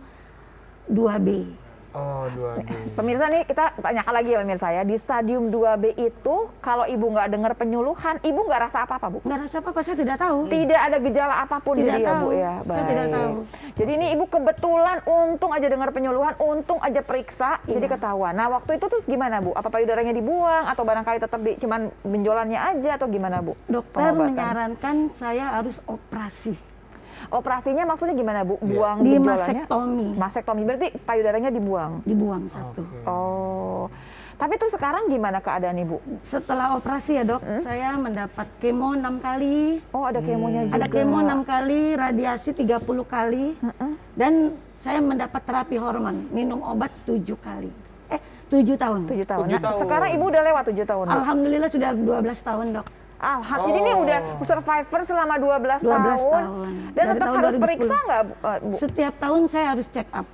2B. Oh, 2B. Pemirsa nih kita tanyakan lagi ya pemirsa ya, di stadium 2B itu kalau Ibu nggak dengar penyuluhan, Ibu nggak rasa apa-apa Bu? Nggak rasa apa-apa, saya tidak tahu. Tidak ada gejala apapun Tidak jadi ya Bu tahu. ya. Saya tidak tahu. Jadi ini Ibu kebetulan untung aja dengar penyuluhan, untung aja periksa, jadi ketahuan. Nah waktu itu terus gimana Bu? Apa payudaranya dibuang atau barangkali tetap cuman benjolannya aja atau gimana Bu? Dokter Pengobatan. menyarankan saya harus operasi. Operasinya maksudnya gimana Bu? Buang Di benjolannya? masektomi. Masektomi berarti payudaranya dibuang. Dibuang satu. Oh. Tapi terus sekarang gimana keadaan Ibu? Setelah operasi ya Dok, saya mendapat kemo 6 kali. Oh, ada kemonya juga. Ada kemo 6 kali, radiasi 30 kali. Dan saya mendapat terapi hormon, minum obat 7 kali. 7 tahun. 7 tahun. 7 Nah, tahun. sekarang Ibu udah lewat 7 tahun. Bu? Alhamdulillah sudah 12 tahun Dok. Jadi ini udah survivor selama 12 tahun. 12 tahun. Dan Dari tetap tahun harus 2010. periksa nggak Bu? Setiap tahun saya harus check up.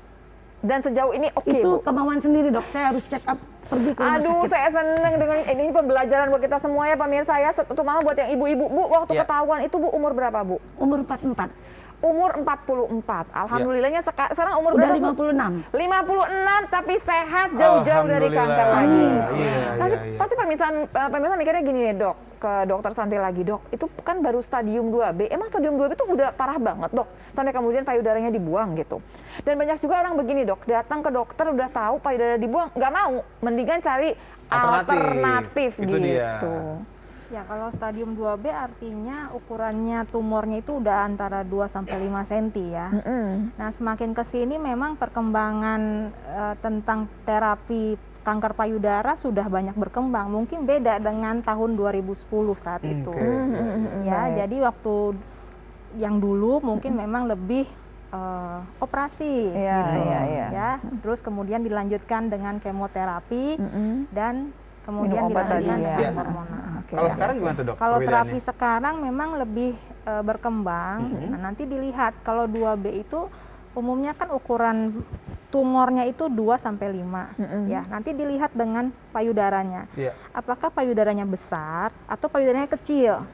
Dan sejauh ini oke Itu Bu? kemauan sendiri Dok, saya harus check up pergi ke rumah Aduh, sakit. saya seneng dengan ini pembelajaran buat kita semua ya pemirsa ya. Terutama buat yang ibu-ibu. Bu, waktu Ya. ketahuan itu Bu umur berapa Bu? Umur 44. umur 44. Alhamdulillahnya sekarang umur Udah berapa? 56. 56 tapi sehat jauh-jauh dari kanker Alhamdulillah. lagi. Iya. Pasti pemirsa mikirnya gini nih dok, ke dokter Santi lagi, dok itu kan baru stadium 2B, emang stadium 2B itu udah parah banget dok, sampai kemudian payudaranya dibuang gitu. Dan banyak juga orang begini dok, datang ke dokter udah tahu payudara dibuang, nggak mau, mendingan cari alternatif Itu gitu. dia. Ya, kalau stadium 2B artinya ukurannya tumornya itu udah antara 2 sampai 5 cm ya. Nah, semakin ke sini memang perkembangan tentang terapi kanker payudara sudah banyak berkembang. Mungkin beda dengan tahun 2010 saat itu. Ya, jadi waktu yang dulu mungkin memang lebih operasi gitu. Ya. Terus kemudian dilanjutkan dengan kemoterapi dan kemudian Minum obat dilanjutkan tadi, dengan ya. hormonal. Kalau sekarang gimana tuh dok? Kalau perbedaannya? terapi sekarang memang lebih berkembang. Nah, nanti dilihat kalau 2B itu umumnya kan ukuran tumornya itu 2 sampai 5 ya. Nanti dilihat dengan payudaranya. Apakah payudaranya besar atau payudaranya kecil?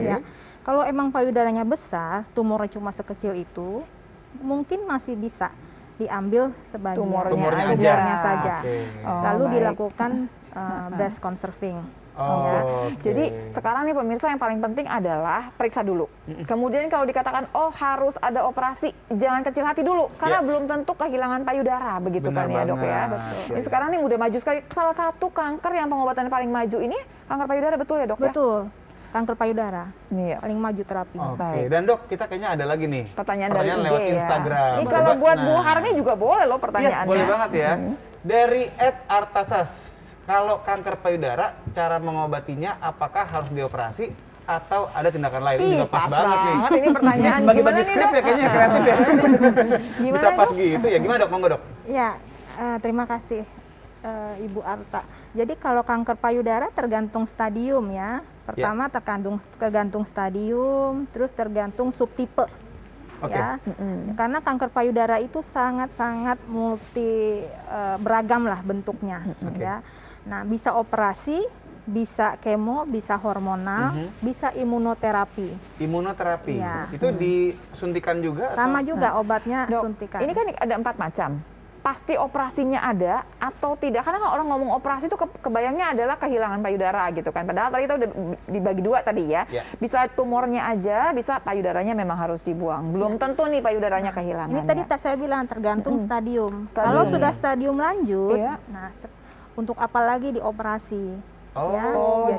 Ya. Kalau emang payudaranya besar, tumornya cuma sekecil itu, mungkin masih bisa diambil sebagian tumornya saja. Lalu baik. dilakukan breast conserving. Jadi sekarang nih pemirsa yang paling penting adalah periksa dulu. Kemudian kalau dikatakan harus ada operasi, jangan kecil hati dulu karena belum tentu kehilangan payudara begitu. Benar kan ya dok ya. banget. Ini sekarang nih udah maju sekali. Salah satu kanker yang pengobatannya paling maju ini kanker payudara, betul ya dok? Betul. Kanker payudara Iya. paling maju terapi. Baik. Dan dok, kita kayaknya ada lagi nih Pertanyaan dari IG lewat ya. Instagram. Ini kalau buat Bu Nah. Harni juga boleh loh Iya, pertanyaannya. boleh banget ya. Dari @artasas, kalau kanker payudara, cara mengobatinya apakah harus dioperasi atau ada tindakan lain? Ini juga pas banget nih. Ini pertanyaan Bagi-bagi gimana nih, skrip Dok? ya kayaknya kreatif ya. Gimana, Bisa pas Dok? gitu ya. Gimana dok? Monggo dok. Ya, terima kasih Ibu Arta. Jadi kalau kanker payudara tergantung stadium ya. Pertama tergantung stadium, terus tergantung subtipe. Ya. Karena kanker payudara itu sangat-sangat multi beragam lah bentuknya ya. Nah, bisa operasi, bisa kemo, bisa hormonal, bisa imunoterapi. Imunoterapi. Iya. Itu disuntikan juga? Sama juga obatnya Dok, suntikan. ini kan ada 4 macam. Pasti operasinya ada atau tidak? Karena kalau orang ngomong operasi itu kebayangnya adalah kehilangan payudara gitu kan. Padahal tadi kita udah dibagi 2 tadi ya. Bisa tumornya aja, bisa payudaranya memang harus dibuang. Belum tentu nih payudaranya kehilangan. Ini tadi saya bilang tergantung stadium. Kalau sudah stadium lanjut, nah untuk apa lagi dioperasi?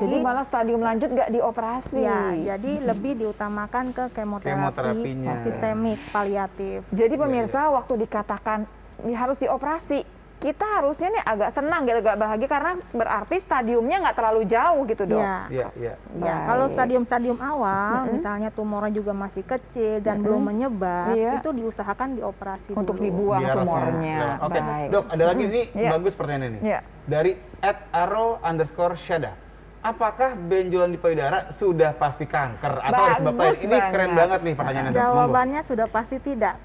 Jadi malah stadium lanjut nggak dioperasi. Ya, jadi lebih diutamakan ke kemoterapi sistemik paliatif. Jadi pemirsa waktu dikatakan harus dioperasi, kita harusnya nih agak senang gitu, agak bahagia karena berarti stadiumnya nggak terlalu jauh gitu dok. Ya, kalau stadium-stadium awal, misalnya tumornya juga masih kecil dan belum menyebar, itu diusahakan dioperasi untuk dulu. dibuang tumornya. Oke, dok, ada lagi ini bagus pertanyaan ini. Dari @aro_shada. Apakah benjolan di payudara sudah pasti kanker atau ada sebab lain? Ini keren banget nih pertanyaannya. Jawabannya sudah pasti tidak.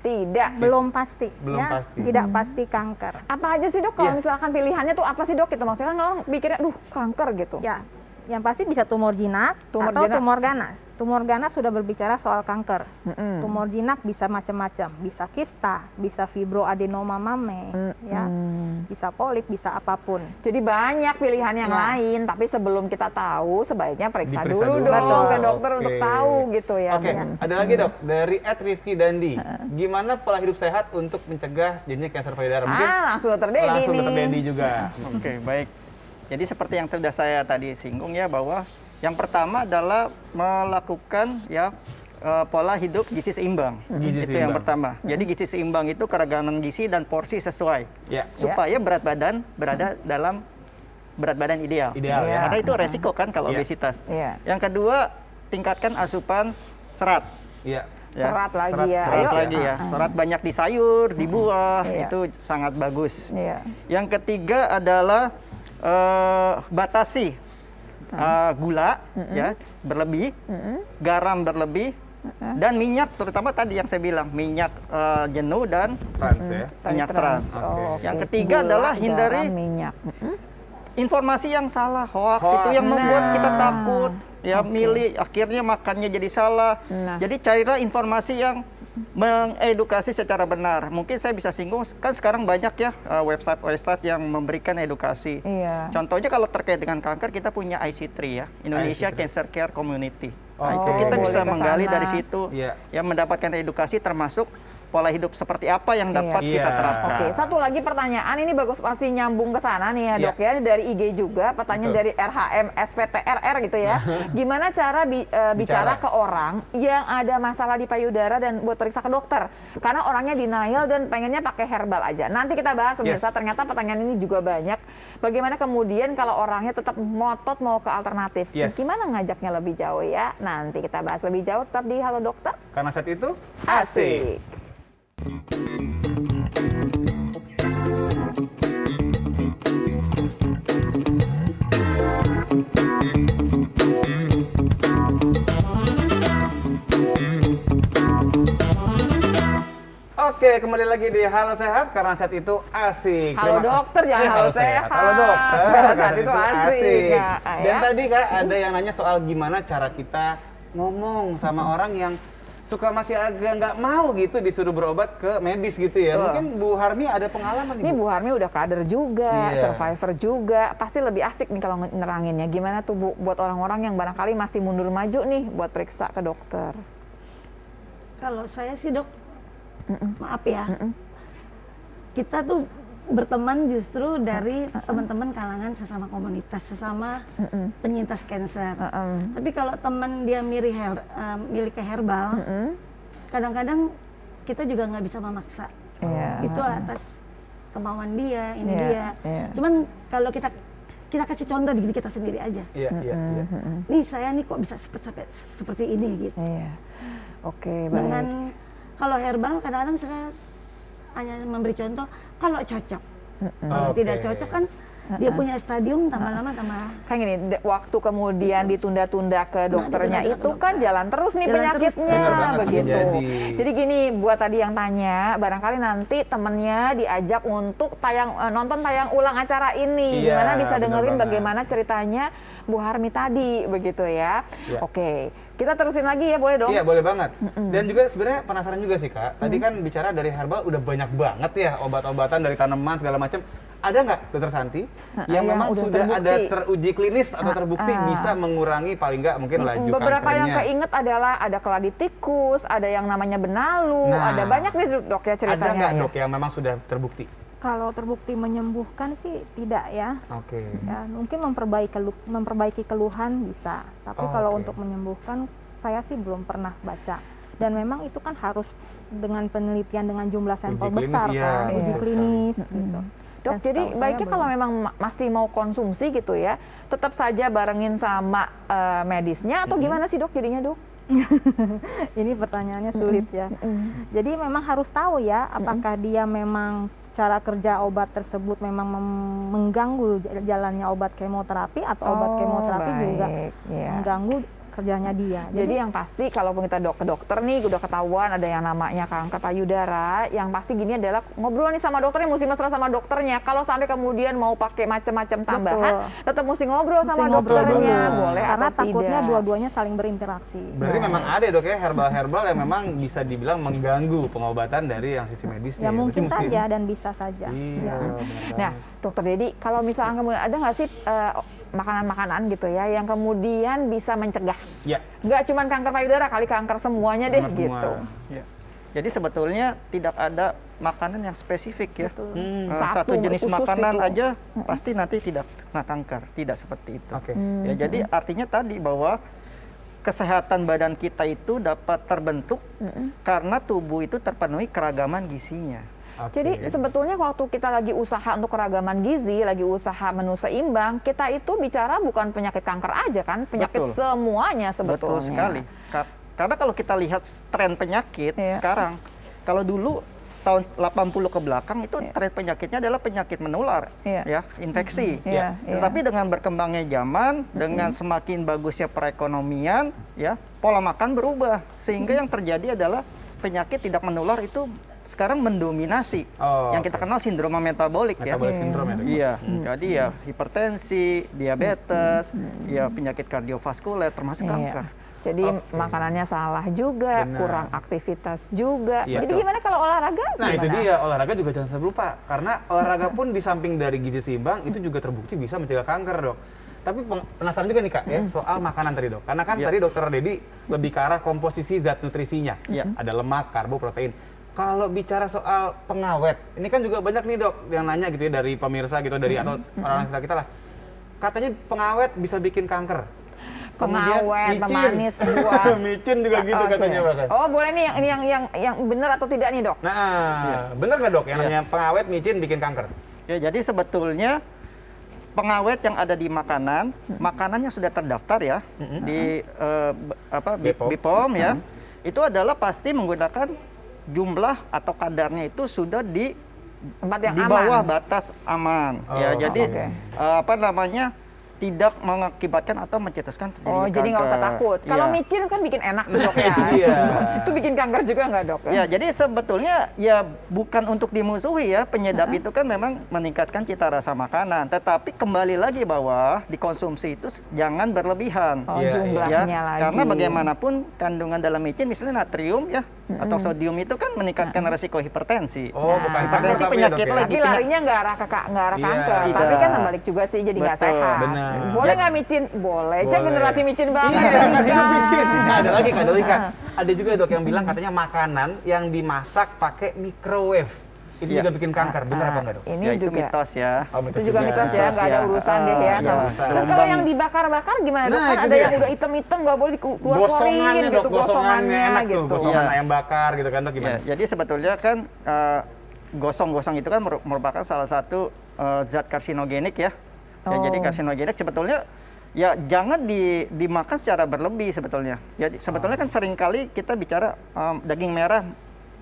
Tidak. Belum pasti. Belum pasti. Tidak pasti kanker. Apa aja sih dok kalau misalkan pilihannya tuh apa sih dok? Gitu maksudnya kan orang pikirnya, kanker gitu. Ya, yang pasti bisa tumor jinak atau tumor ganas. Tumor ganas sudah berbicara soal kanker. Tumor jinak bisa macam-macam, bisa kista, bisa fibroadenoma mame, ya, bisa polip, bisa apapun. Jadi banyak pilihan yang lain, tapi sebelum kita tahu sebaiknya periksa dulu dong ke dokter untuk tahu gitu ya. Ada lagi dok dari @rifki_dandi. Gimana pola hidup sehat untuk mencegah jadinya kanker payudara? Mungkin langsung dokter Dedi langsung nih. dokter Dedi juga. Oke, baik. Jadi seperti yang sudah saya tadi singgung ya, bahwa yang pertama adalah melakukan pola hidup gizi seimbang. Itu yang pertama. Jadi gizi seimbang itu keragaman gizi dan porsi sesuai. Supaya berat badan berada dalam berat badan ideal. Karena itu resiko kan kalau obesitas. Yang kedua, tingkatkan asupan serat. Serat lagi ya. Serat banyak di sayur, di buah, itu sangat bagus. Yang ketiga adalah batasi gula berlebih, garam berlebih, dan minyak, terutama tadi yang saya bilang minyak jenuh dan minyak trans. Yang ketiga adalah hindari minyak. Informasi yang salah, hoax itu yang membuat kita takut, ya milih, akhirnya makannya jadi salah. Jadi carilah informasi yang mengedukasi secara benar. Mungkin saya bisa singgung, kan sekarang banyak ya website-website yang memberikan edukasi. Contohnya kalau terkait dengan kanker, kita punya IC3 ya, Indonesia Cancer Care Community. Itu kita bisa menggali dari situ, ya mendapatkan edukasi termasuk pola hidup seperti apa yang dapat kita terapkan. Oke, satu lagi pertanyaan, ini bagus pasti nyambung ke sana nih ya dok ya, dari IG juga, pertanyaan dari RHM SPTRR gitu ya. Gimana cara bicara ke orang yang ada masalah di payudara dan buat periksa ke dokter? Karena orangnya denial dan pengennya pakai herbal aja. Nanti kita bahas pemirsa, ternyata pertanyaan ini juga banyak. Bagaimana kemudian kalau orangnya tetap ngotot mau ke alternatif? Gimana ngajaknya lebih jauh ya? Nanti kita bahas lebih jauh, tetap di Halo Dokter. Karena saat itu asik. Oke, kembali lagi di Halo Sehat karena saat itu asik. Halo dokter, jangan halo sehat. Halo dokter, karena saat itu asik. Dan tadi Kak ada yang nanya soal gimana cara kita ngomong sama orang yang suka masih agak nggak mau gitu disuruh berobat ke medis gitu ya. Mungkin Bu Harmi ada pengalaman nih. Ini Bu Harmi udah kader juga, survivor juga. Pasti lebih asik nih kalau neranginnya. Gimana tuh Bu buat orang-orang yang barangkali masih mundur maju nih buat periksa ke dokter? Kalau saya sih dok, maaf ya, kita tuh berteman justru dari teman-teman kalangan sesama komunitas, sesama penyintas kanker. Tapi kalau teman dia milih ke herbal, kadang-kadang kita juga nggak bisa memaksa. Itu atas kemauan dia, ini dia. Cuman kalau kita kasih contoh di diri kita sendiri aja. Nih saya nih kok bisa seperti ini gitu. Oke, baik. Dengan kalau herbal kadang-kadang saya hanya memberi contoh kalau cocok. Kalau tidak cocok kan dia punya stadium tambah lama tambah. Kayak gini, waktu kemudian ditunda-tunda ke dokternya itu kan jalan terus nih penyakitnya begitu. Jadi gini, buat tadi yang tanya, barangkali nanti temennya diajak untuk nonton tayang ulang acara ini, gimana bisa dengerin bagaimana ceritanya Bu Harmi tadi begitu ya. Oke, kita terusin lagi ya, boleh dong? Iya, boleh banget. Dan juga sebenarnya penasaran juga sih Kak. Tadi kan bicara dari herbal udah banyak banget ya obat-obatan dari tanaman segala macam. Ada nggak Dokter Santi yang memang sudah ada teruji klinis atau terbukti bisa mengurangi paling nggak mungkin laju beberapa kankernya? Yang keinget adalah ada keladi tikus, ada yang namanya benalu, ada banyak nih dok ya ceritanya. Ada nggak dok yang memang sudah terbukti? Kalau terbukti menyembuhkan sih tidak ya. Ya, mungkin memperbaiki keluhan bisa, tapi kalau untuk menyembuhkan saya sih belum pernah baca. Dan memang itu kan harus dengan penelitian dengan jumlah sampel besar kan, uji klinis gitu. Dok, jadi baiknya kalau memang masih mau konsumsi gitu ya, tetap saja barengin sama medisnya atau gimana sih dok jadinya dok? Ini pertanyaannya sulit ya. Jadi memang harus tahu ya, apakah dia memang cara kerja obat tersebut memang mengganggu jalannya obat kemoterapi atau obat kemoterapi juga mengganggu kerjanya dia. Jadi yang pasti kalaupun kita ke dokter nih udah ketahuan ada yang namanya kanker payudara, yang pasti gini adalah ngobrol nih sama dokternya, mesti mesra sama dokternya. Kalau sampai kemudian mau pakai macam-macam tambahan, tetap mesti ngobrol sama dokternya, boleh karena atau takutnya tidak. dua-duanya saling berinteraksi. Berarti memang ada dok ya herbal-herbal yang memang bisa dibilang mengganggu pengobatan dari yang sisi medisnya. Ya mungkin saja dan bisa saja. Nah, Dokter Dedi, kalau misalnya kemudian ada nggak sih makanan-makanan gitu ya yang kemudian bisa mencegah? Nggak cuma kanker payudara, kali kanker semuanya deh gitu. Jadi sebetulnya tidak ada makanan yang spesifik ya. Satu jenis khusus makanan gitu. aja pasti nanti tidak kena kanker, tidak seperti itu. Ya, jadi artinya tadi bahwa kesehatan badan kita itu dapat terbentuk karena tubuh itu terpenuhi keragaman gizinya. Jadi sebetulnya waktu kita lagi usaha untuk keragaman gizi, lagi usaha menu seimbang, kita itu bicara bukan penyakit kanker aja kan, penyakit semuanya sebetulnya. Betul sekali. Karena kalau kita lihat tren penyakit sekarang, kalau dulu tahun 80 ke belakang itu tren penyakitnya adalah penyakit menular, ya, infeksi. Tetapi dengan berkembangnya zaman, dengan semakin bagusnya perekonomian, ya, pola makan berubah sehingga yang terjadi adalah penyakit tidak menular itu sekarang mendominasi yang kita kenal sindroma metabolik ya. Metabolic syndrome ya, Dok? Iya, jadi ya hipertensi, diabetes, ya penyakit kardiovaskuler termasuk kanker. Jadi makanannya salah juga, Benar. kurang aktivitas juga. Iya, Jadi betul. gimana kalau olahraga? Nah itu Gimana? dia, olahraga juga jangan sampai lupa. Karena olahraga pun di samping dari gizi seimbang, itu juga terbukti bisa mencegah kanker, Dok. Tapi penasaran juga nih Kak, ya, soal makanan tadi, Dok. Karena kan tadi Dokter Dedi lebih ke arah komposisi zat nutrisinya. Ada lemak, karbo, protein. Kalau bicara soal pengawet, ini kan juga banyak nih, Dok, yang nanya gitu ya dari pemirsa gitu, dari atau orang sekitar kita lah. Katanya pengawet bisa bikin kanker. Pengawet, Kemudian pemanis buah. micin juga gitu Oke. katanya bahkan. Oh boleh nih yang benar atau tidak nih dok? Nah, bener nggak Dok yang namanya pengawet micin bikin kanker? Ya, jadi sebetulnya pengawet yang ada di makanan, makanannya sudah terdaftar ya di BPOM. BPOM ya. Itu adalah pasti menggunakan jumlah atau kadarnya itu sudah di Tempat yang di aman. bawah batas aman. Ya, jadi tidak mengakibatkan atau mencetuskan terjadinya Oh jadi nggak usah kanker. takut. Kalau Iya. micin kan bikin enak tuh dok ya. Itu dia. Itu bikin kanker juga nggak dok? Ya, jadi sebetulnya ya bukan untuk dimusuhi ya, penyedap itu kan memang meningkatkan cita rasa makanan. Tetapi kembali lagi bahwa dikonsumsi itu jangan berlebihan. Oh Iya, jumlahnya lagi. Karena bagaimanapun kandungan dalam micin misalnya natrium ya atau sodium itu kan meningkatkan resiko hipertensi. Oh, bukan hipertensi kanker tapi ya, penyakit Dok, ya? lagi. Tapi larinya nggak arah Iya. kanker. Tidak. Tapi kan terbalik juga sih jadi nggak Betul, sehat. benar. Boleh nggak micin? Boleh. Cek Boleh. generasi micin banget. Iya, kan Rika. hidup micin. Nah, ada lagi Kak. Ada juga Dok yang bilang katanya makanan yang dimasak pakai microwave itu juga bikin kanker. Benar apa enggak Dok? Ini Ya, itu juga. mitos ya. Oh, Itu juga mitos ya, nggak ada ya. urusan deh ya. Iya, Sama. urusan. Terus kalau yang dibakar-bakar gimana dok? Nah, Kan itu ada dia. yang udah hitam-hitam nggak boleh keluar Gosongannya gitu, Dok, gosongannya enak gitu. tuh. Gosongan Iya. ayam bakar gitu kan Dok Ya, gimana? jadi sebetulnya kan gosong-gosong itu kan merupakan salah satu zat karsinogenik ya. Ya, jadi karsinogenik sebetulnya ya jangan dimakan secara berlebih sebetulnya. Jadi sebetulnya kan seringkali kita bicara daging merah,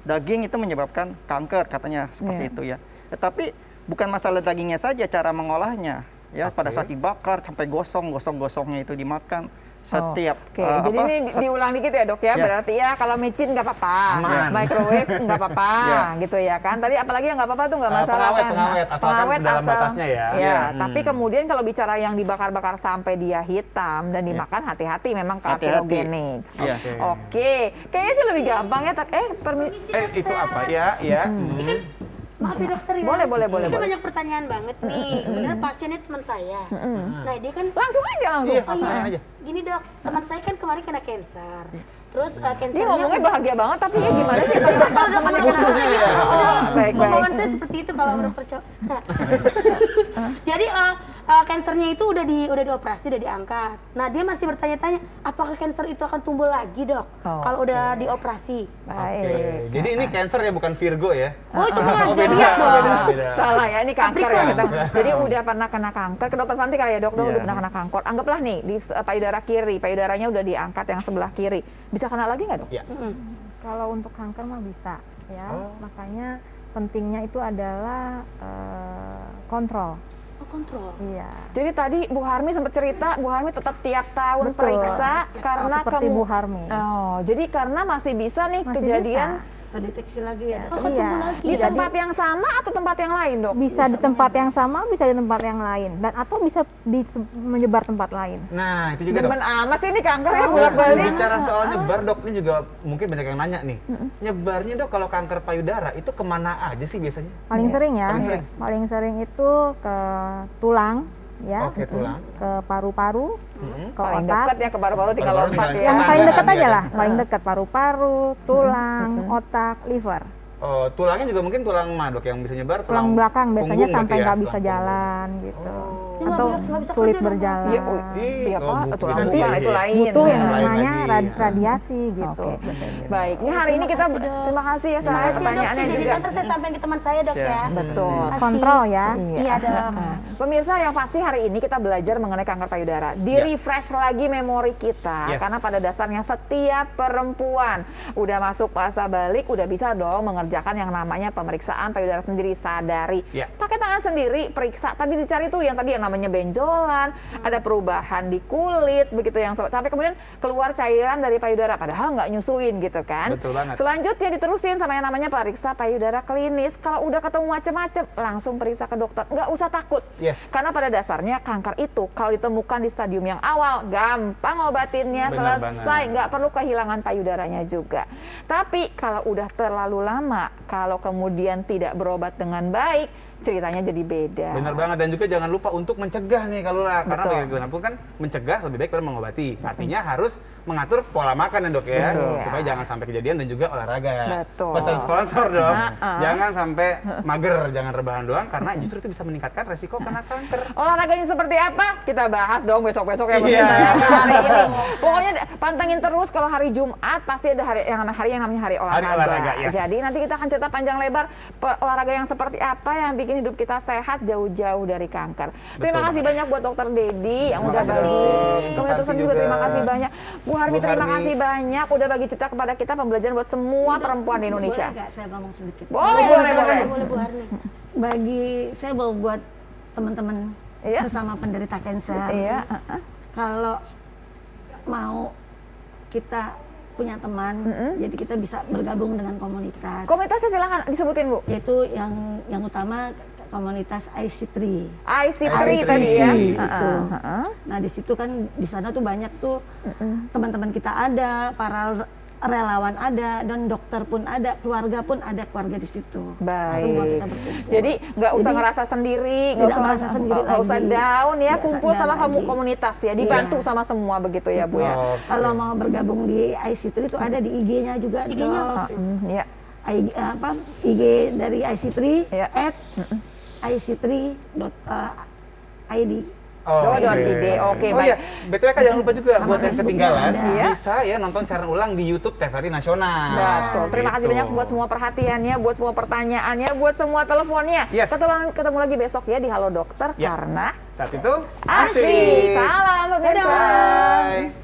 daging itu menyebabkan kanker katanya seperti itu ya. Tetapi bukan masalah dagingnya saja, cara mengolahnya ya. Pada saat dibakar sampai gosongnya itu dimakan setiap. Oke, jadi ini diulang dikit ya dok ya. Ya. Berarti ya kalau micin nggak apa-apa, Aman. microwave nggak apa-apa, gitu ya kan. Tadi apalagi yang nggak apa-apa tuh nggak masalah kan. Pengawet, asalkan dalam batasnya ya. Ya, tapi kemudian kalau bicara yang dibakar-bakar sampai dia hitam dan dimakan hati-hati memang karsinogenik. Iya. Oke, kayaknya sih lebih gampang ya. Itu apa ya? Ya. Maaf ya dokter ya. Boleh. Ini kan banyak pertanyaan banget nih. Bener pasiennya teman saya. Nah dia kan Langsung aja langsung. Iya, langsung aja. Gini dok, teman saya kan kemarin kena cancer. Terus Dia cancernya ngomongnya bahagia banget tapi ya gimana sih kalau temannya kena saya gitu. baik. Omongan saya seperti itu kalau dokter Cok. Jadi kansernya itu udah dioperasi, udah diangkat. Nah dia masih bertanya-tanya, apakah kanker itu akan tumbuh lagi dok? Kalau udah dioperasi. Baik. Jadi ini cancer ya, bukan Virgo ya? Oh itu mah beda. jadi Beda. Salah ya, ini kanker ya. Capricorn. Jadi udah pernah kena kanker, ke dokter Santi kali ya dok, udah pernah kena kanker. Anggaplah nih di payudara kiri, payudaranya udah diangkat yang sebelah kiri. Bisa kena lagi nggak dok? Iya. Kalau untuk kanker mah bisa ya. Makanya pentingnya itu adalah kontrol. Oh kontrol. Iya. Jadi tadi Bu Harmi sempat cerita, Bu Harmi tetap tiap tahun Betul. periksa karena Seperti Bu Harmi. Oh, jadi karena masih bisa nih Masih kejadian Terdeteksi lagi ya. Oh, tumbuh lagi. di tempat yang sama atau tempat yang lain dok? Bisa di tempat yang sama, bisa di tempat yang lain, dan atau bisa menyebar tempat lain. Nah, itu juga Dok. Demen amat sih ini kanker ya bolak-balik. Bicara soal nyebar Dok, ini juga mungkin banyak yang nanya nih. Nyebarnya Dok kalau kanker payudara itu kemana aja sih biasanya? Paling sering ya, Paling sering. paling sering itu ke tulang, ya, Oke, tulang. ke paru-paru, ke Paling otak. dekat ya ke paru-paru tinggal Paru-paru lompat tinggal- ya. Yang paling Tenaga dekat aja kan? lah, paling dekat paru-paru, tulang, otak, liver. Oh, tulangnya juga mungkin tulang mana Dok yang bisa nyebar? Tulang belakang biasanya punggung sampai berarti ya? nggak bisa Tulang jalan gitu, Ini atau nggak bisa sulit kerja dong, berjalan. Iya, Ih, iya oh, apa? Tulang bukan bukan iya, itu iya. lain. Butuh yang Lain namanya lagi. radiasi gitu. Oke. biasanya. Baik, ini hari ini kita terima kasih ya saya Makasih dok, pertanyaannya jadi juga. nanti saya sampaikan ke teman saya dok ya. Betul. Makasih. Kontrol ya. Iya dok. Pemirsa yang pasti hari ini kita belajar mengenai kanker payudara. Di refresh lagi memori kita Yes. karena pada dasarnya setiap perempuan udah masuk masa balik udah bisa dong mengerjakan yang namanya pemeriksaan payudara sendiri, sadari. Ya. Pakai tangan sendiri periksa. Tadi dicari tuh yang tadi yang namanya namanya benjolan, ada perubahan di kulit begitu yang tapi kemudian keluar cairan dari payudara padahal nggak nyusuin gitu kan. Betul banget. Selanjutnya diterusin sama yang namanya periksa payudara klinis. Kalau udah ketemu macam-macam langsung periksa ke dokter, nggak usah takut. Yes. Karena pada dasarnya kanker itu kalau ditemukan di stadium yang awal gampang obatinnya, Benar selesai, nggak perlu kehilangan payudaranya juga. Tapi kalau udah terlalu lama, kalau kemudian tidak berobat dengan baik, ceritanya jadi beda. Benar banget, dan juga jangan lupa untuk mencegah nih kalau karena Betul. bagaimanapun kan mencegah lebih baik daripada mengobati. Artinya harus mengatur pola makan ya dok ya, Betul. supaya jangan sampai kejadian dan juga olahraga. Betul. Pesan sponsor dong, jangan sampai mager, jangan rebahan doang karena justru itu bisa meningkatkan resiko kena kanker. Olahraganya seperti apa? Kita bahas dong besok-besok ya Iya. hari ini. Pokoknya pantengin terus kalau hari Jumat pasti ada hari yang namanya hari olahraga. Hari olahraga, yes. Jadi nanti kita akan cerita panjang lebar olahraga yang seperti apa yang bikin hidup kita sehat jauh-jauh dari kanker. Terima kasih banyak buat Dokter Dedi yang udah bagi. Kemudian terus juga terima kasih banyak. Bu Harmi, terima kasih banyak udah bagi cerita kepada kita, pembelajaran buat semua perempuan di Indonesia. Boleh nggak saya ngomong sedikit? Boleh. Boleh Bu Harni. Bagi saya mau buat teman-teman Iya. sesama penderita kanker. Iya. Kalau mau kita punya teman, jadi kita bisa bergabung dengan komunitas. Komunitasnya silahkan disebutin Bu. Yaitu yang utama komunitas IC3. IC3 tadi ya. Itu. Nah di situ kan di sana tuh banyak tuh teman-teman kita ada, para relawan ada, dan dokter pun ada, keluarga pun ada, keluarga di situ. Baik. Semua kita berkumpul. Jadi nggak usah Jadi, ngerasa sendiri, tidak merasa sendiri nggak usah lagi. down ya, Nggak kumpul down sama kamu lagi. komunitas ya, dibantu Iya. sama semua begitu ya Bu ya. Kalau mau bergabung di IC3 itu ada di IG-nya juga. IG-nya apa tuh? Ya. IG dari IC3 Ya. @ic3.id. .id. Oke, Oh iya, baik. BTW Kak jangan lupa juga Sama buat yang Facebooknya ketinggalan ada. bisa ya nonton siaran ulang di YouTube TVRI Nasional. Betul. Terima kasih Gitu. banyak buat semua perhatiannya, buat semua pertanyaannya, buat semua teleponnya. Yes. Ketemu lagi besok ya di Halo Dokter Ya. karena Saat itu asik. Salam pemirsa. Bye.